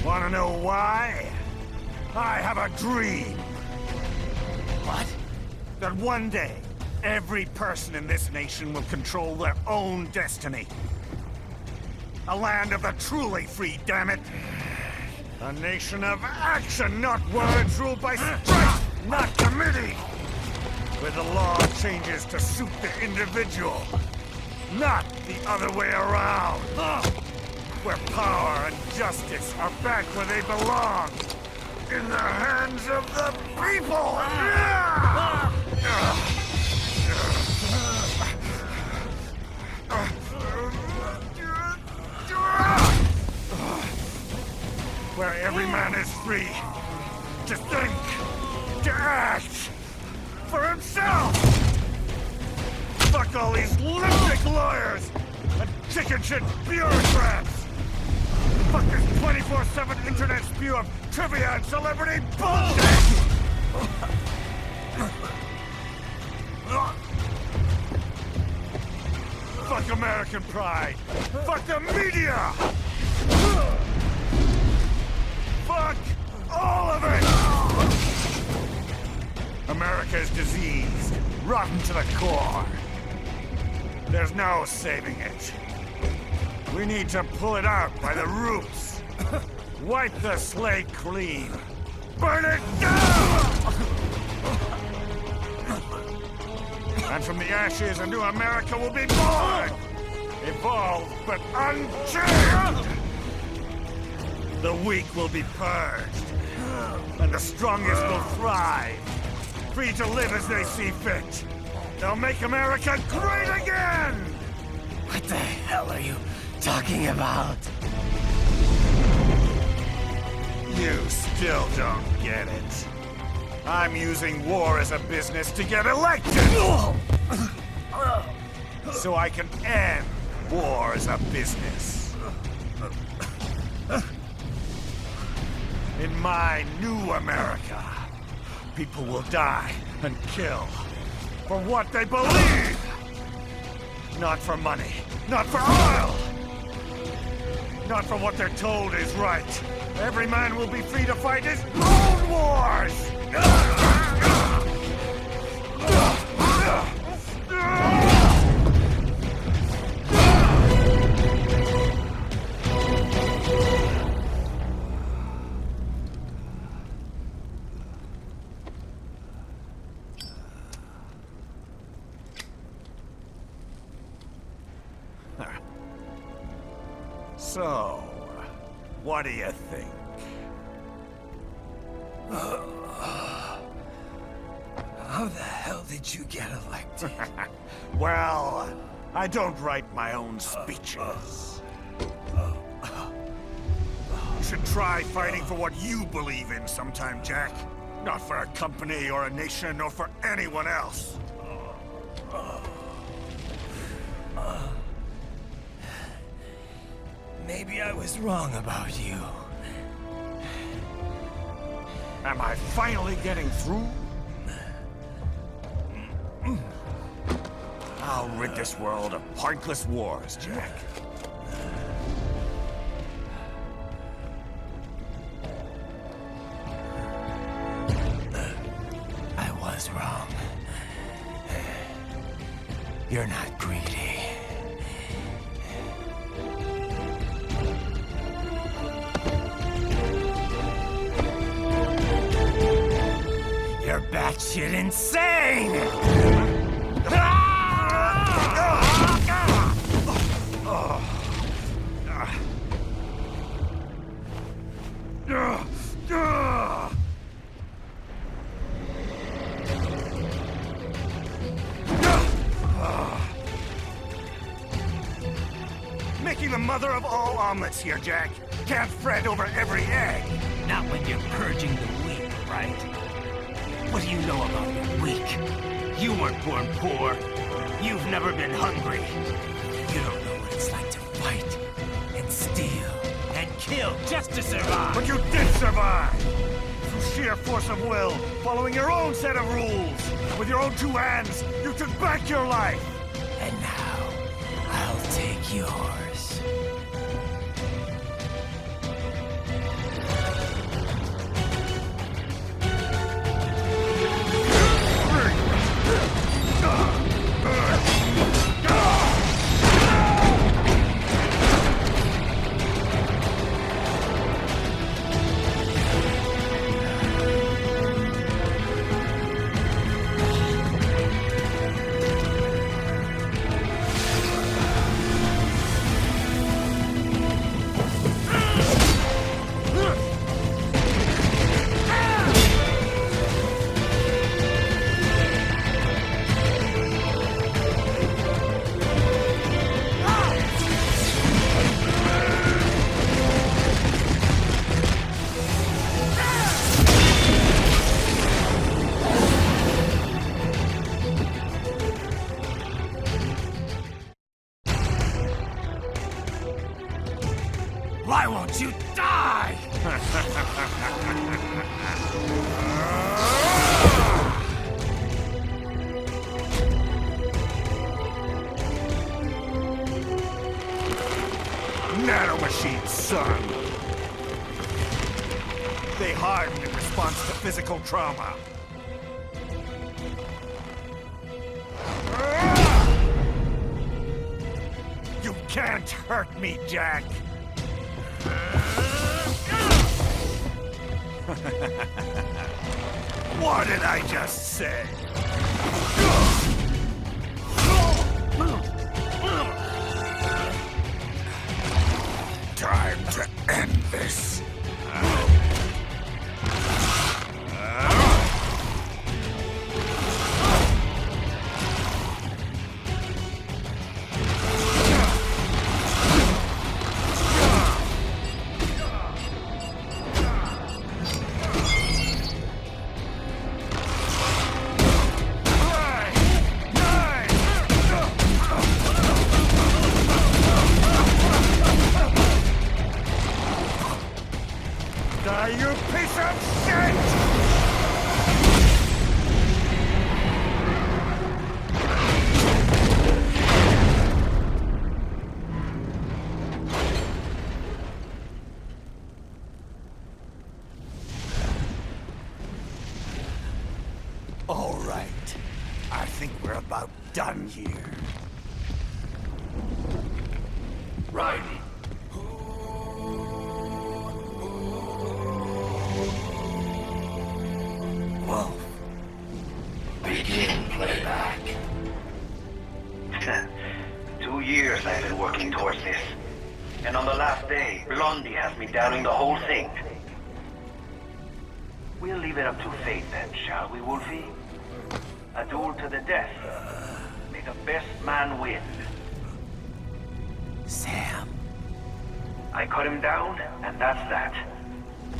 Wanna know why? I have a dream. What? That one day, every person in this nation will control their own destiny. A land of the truly free, damn it! A nation of action, not words, ruled by strife, not committee! Where the law changes to suit the individual, not the other way around! Where power and justice are back where they belong! In the hands of the people! Where every man is free to think, to act for himself! Fuck all these lipstick lawyers and chicken shit bureaucrats! Fuck this 24/7 internet spew of trivia and celebrity bullshit! Fuck American pride! Fuck the media! Fuck all of it! America is diseased, rotten to the core. There's no saving it. We need to pull it out by the roots. Wipe the slate clean. Burn it down! And from the ashes, a new America will be born! Evolved, but unchained! The weak will be purged, and the strongest will thrive, free to live as they see fit. They'll make America great again! What the hell are you talking about? You still don't get it. I'm using war as a business to get elected! So I can end war as a business. In my new America, people will die and kill for what they believe! Not for money, not for oil! Not for what they're told is right. Every man will be free to fight his own wars! So, what do you think? How the hell did you get elected? Well, I don't write my own speeches. You should try fighting for what you believe in sometime, Jack. Not for a company or a nation or for anyone else. Maybe I was wrong about you. Am I finally getting through? I'll rid this world of pointless wars, Jack. I was wrong. You're not greedy. You're batshit insane! Making the mother of all omelets here, Jack. Can't fret over every egg. Not when you're purging the weak, right? What do you know about the weak? You weren't born poor. You've never been hungry. You don't know what it's like to fight and steal and kill just to survive. But you did survive! Through sheer force of will, following your own set of rules. With your own two hands, you took back your life. And now, I'll take yours. Why won't you die? Nanomachines, son. They harden in response to physical trauma. You can't hurt me, Jack. What did I just say? Time to end this. You piece of shit! All right. I think we're about done here. Right. Wolf. Begin playback. 2 years I've been working towards this. And on the last day, Blondie has me downing the whole thing. We'll leave it up to fate then, shall we, Wolfie? A duel to the death. May the best man win. Sam. I cut him down, and that's that.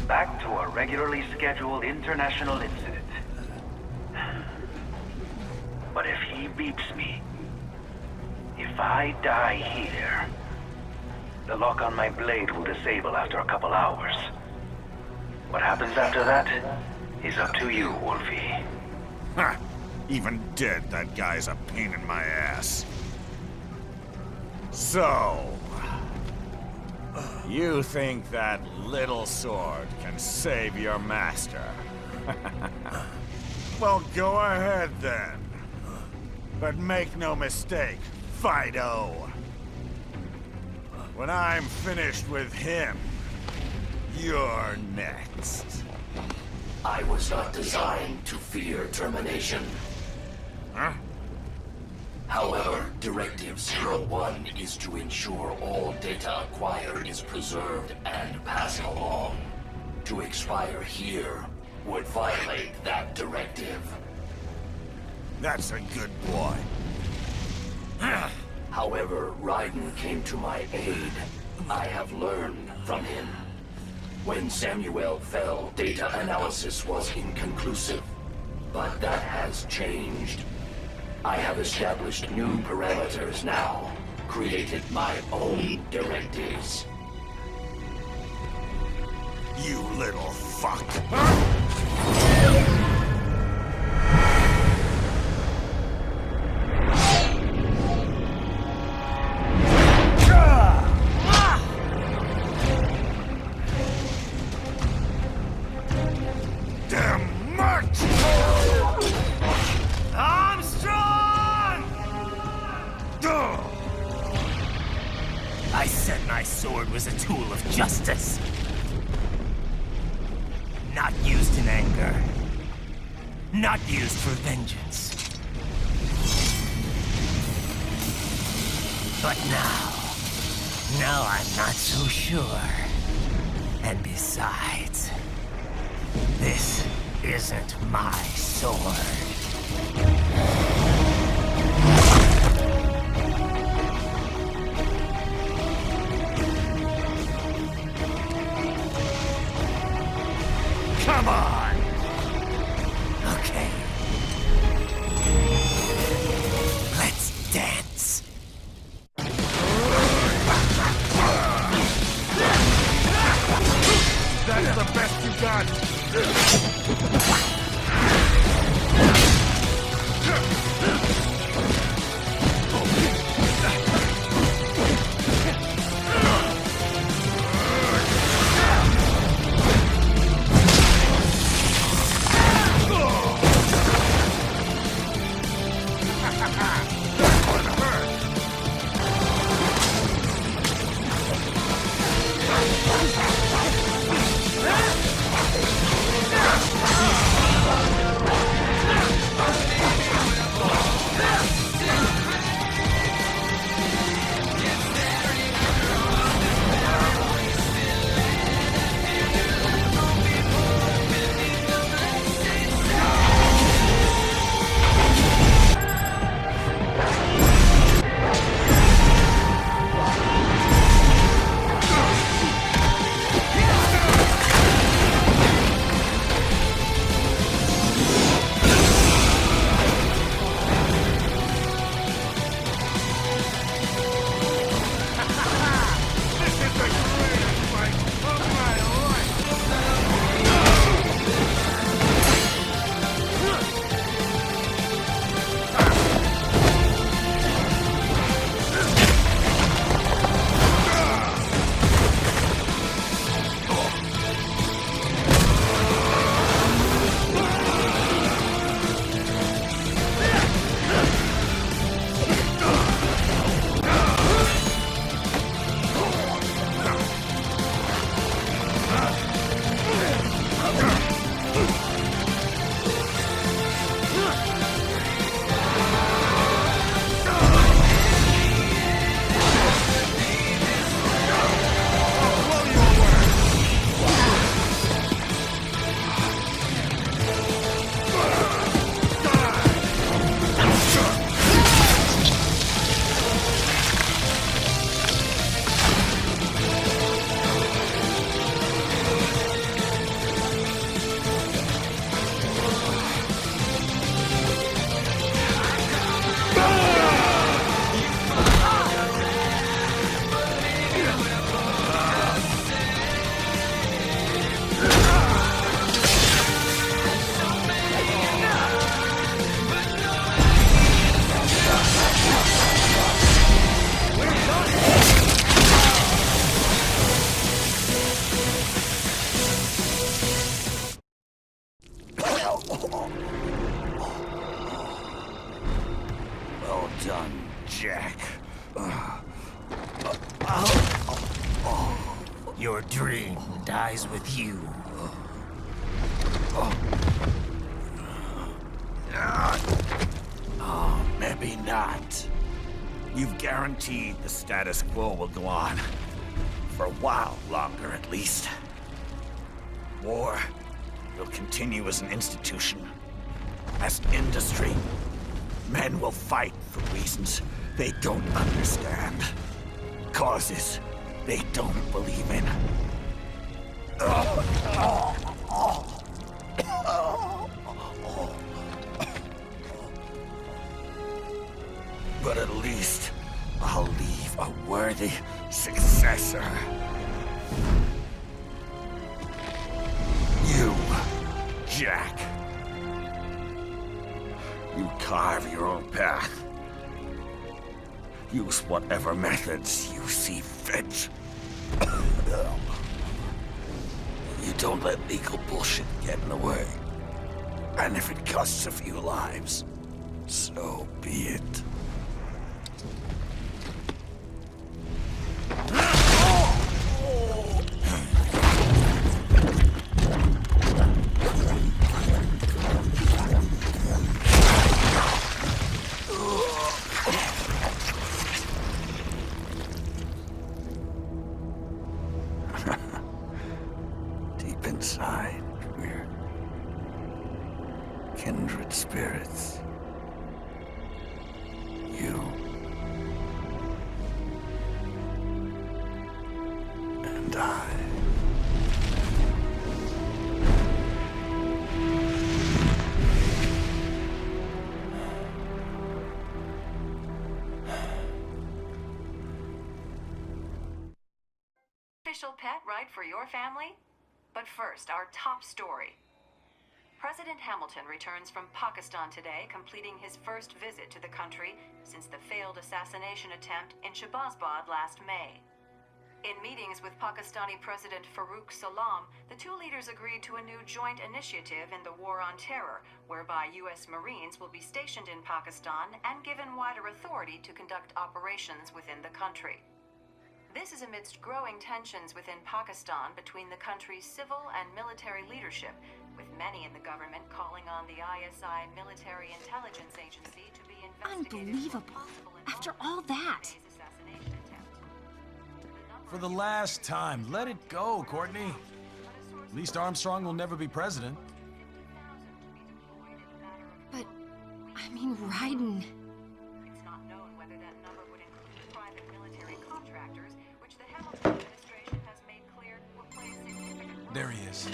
Back to a regularly scheduled international incident. But if he beeps me, if I die here, the lock on my blade will disable after a couple hours. What happens after that is up to you, Wolfie. Ha! Even dead, that guy's a pain in my ass. So... you think that little sword can save your master? Well, go ahead then. But make no mistake, Fido. When I'm finished with him, you're next. I was not designed to fear termination. Huh? However, Directive 01 is to ensure all data acquired is preserved and passed along. To expire here would violate that directive. That's a good boy. However, Raiden came to my aid. I have learned from him. When Samuel fell, data analysis was inconclusive. But that has changed. I have established new parameters now. Created my own directives. You little fuck. Damn much! Armstrong! I said my sword was a tool of justice. Not used in anger. Not used for vengeance. But now I'm not so sure. And besides, this isn't my sword. Come on! Okay. Let's dance. That's the best you got. Your dream dies with you. Oh, maybe not. You've guaranteed the status quo will go on. For a while longer, at least. War will continue as an institution, as an industry. Men will fight for reasons they don't understand. Causes they don't believe in. But at least I'll leave a worthy successor. You, Jack. You carve your own path. Use whatever methods you see fit. You don't let legal bullshit get in the way. And if it costs a few lives, so be it. Deep inside, we're kindred spirits. You and I. Official pet ride for your family? But first, our top story. President Hamilton returns from Pakistan today, completing his first visit to the country since the failed assassination attempt in Shahbazbad last May. In meetings with Pakistani President Farooq Salam, the two leaders agreed to a new joint initiative in the War on Terror, whereby U.S. Marines will be stationed in Pakistan and given wider authority to conduct operations within the country. This is amidst growing tensions within Pakistan between the country's civil and military leadership, with many in the government calling on the ISI Military Intelligence Agency to be investigated. Unbelievable. After all that. For the last time, let it go, Courtney. At least Armstrong will never be president. But, I mean, Raiden. It's not known whether that number would include private military contractors, which the Hamilton administration has made clear will play a significant role. There he is.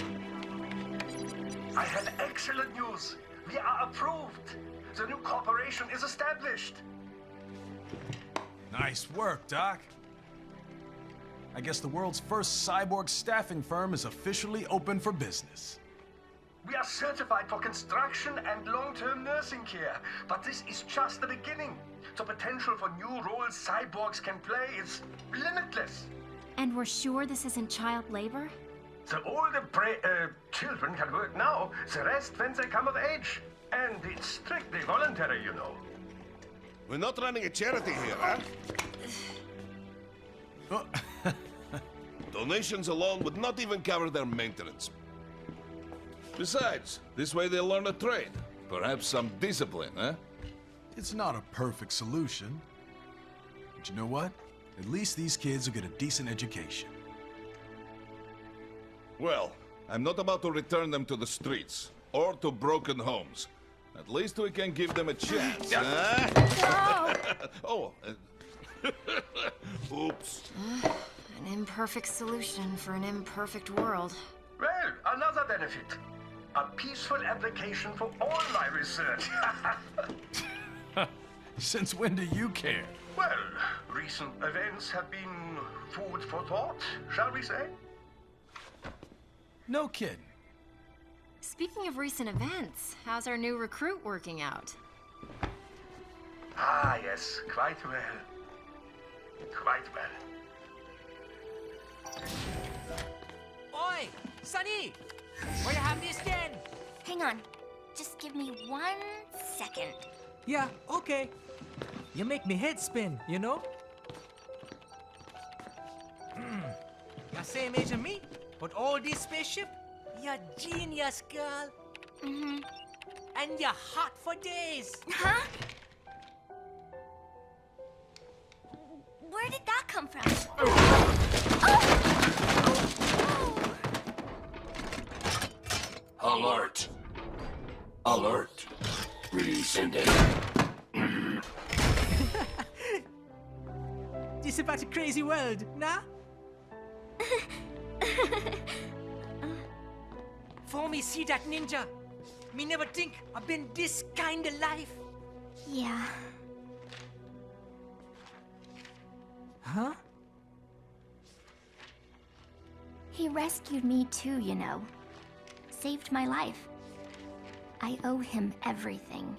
I have excellent news. We are approved. The new corporation is established. Nice work, Doc. I guess the world's first cyborg staffing firm is officially open for business. We are certified for construction and long-term nursing care, but this is just the beginning. The potential for new roles cyborgs can play is limitless. And we're sure this isn't child labor? The older children can work now, the rest when they come of age. And it's strictly voluntary, you know. We're not running a charity here, huh? Donations alone would not even cover their maintenance. Besides, this way they'll learn a trade. Perhaps some discipline, huh? It's not a perfect solution. But you know what? At least these kids will get a decent education. Well, I'm not about to return them to the streets or to broken homes. At least we can give them a chance, huh? Oh, oops. An imperfect solution for an imperfect world. Well, another benefit. A peaceful application for all my research. Since when do you care? Well, recent events have been food for thought, shall we say? No kidding. Speaking of recent events, how's our new recruit working out? Ah, yes, quite well. Quite well. Oi, Sonny! Where you have this then? Hang on. Just give me 1 second. Yeah, okay. You make me head spin, you know? You're same age as me, but all this spaceship, you're genius, girl. Mm-hmm. And you're hot for days. Huh? Where did that come from? Alert. Alert. Rescinding. This about a crazy world, nah? For me see that ninja, me never think I've been this kind of life. Yeah. He rescued me too, you know. Saved my life. I owe him everything.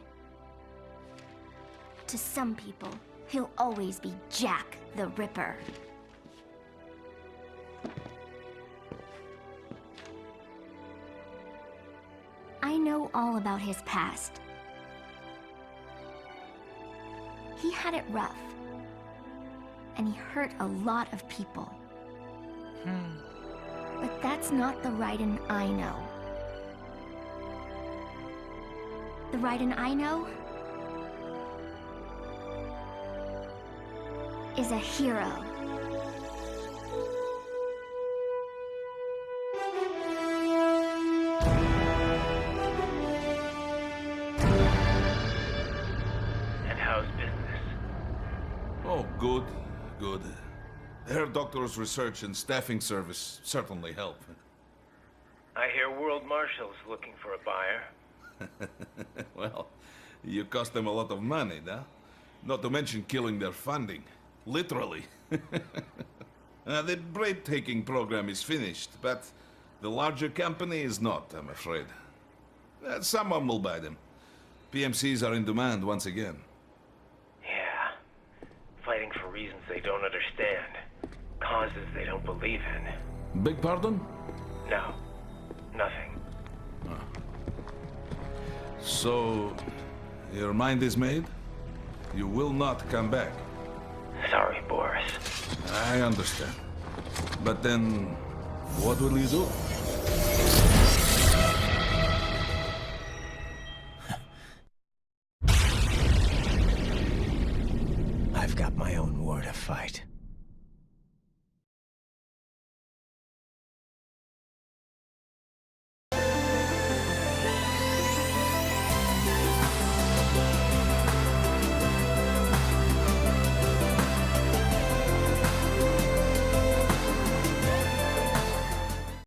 To some people, he'll always be Jack the Ripper. I know all about his past. He had it rough. And he hurt a lot of people. But that's not the Raiden I know. The Raiden I know is a hero. And how's business? Oh, good, good. Herr Doctor's research and staffing service certainly help. I hear World Marshal's looking for a buyer. Well, you cost them a lot of money, no? Not to mention killing their funding. Literally. The breathtaking program is finished, but the larger company is not, I'm afraid. Someone will buy them. PMCs are in demand once again. Yeah. Fighting for reasons they don't understand. Causes they don't believe in. Beg pardon? No. Nothing. So, your mind is made? You will not come back. Sorry, Boris. I understand. But then, what will you do? I've got my own war to fight.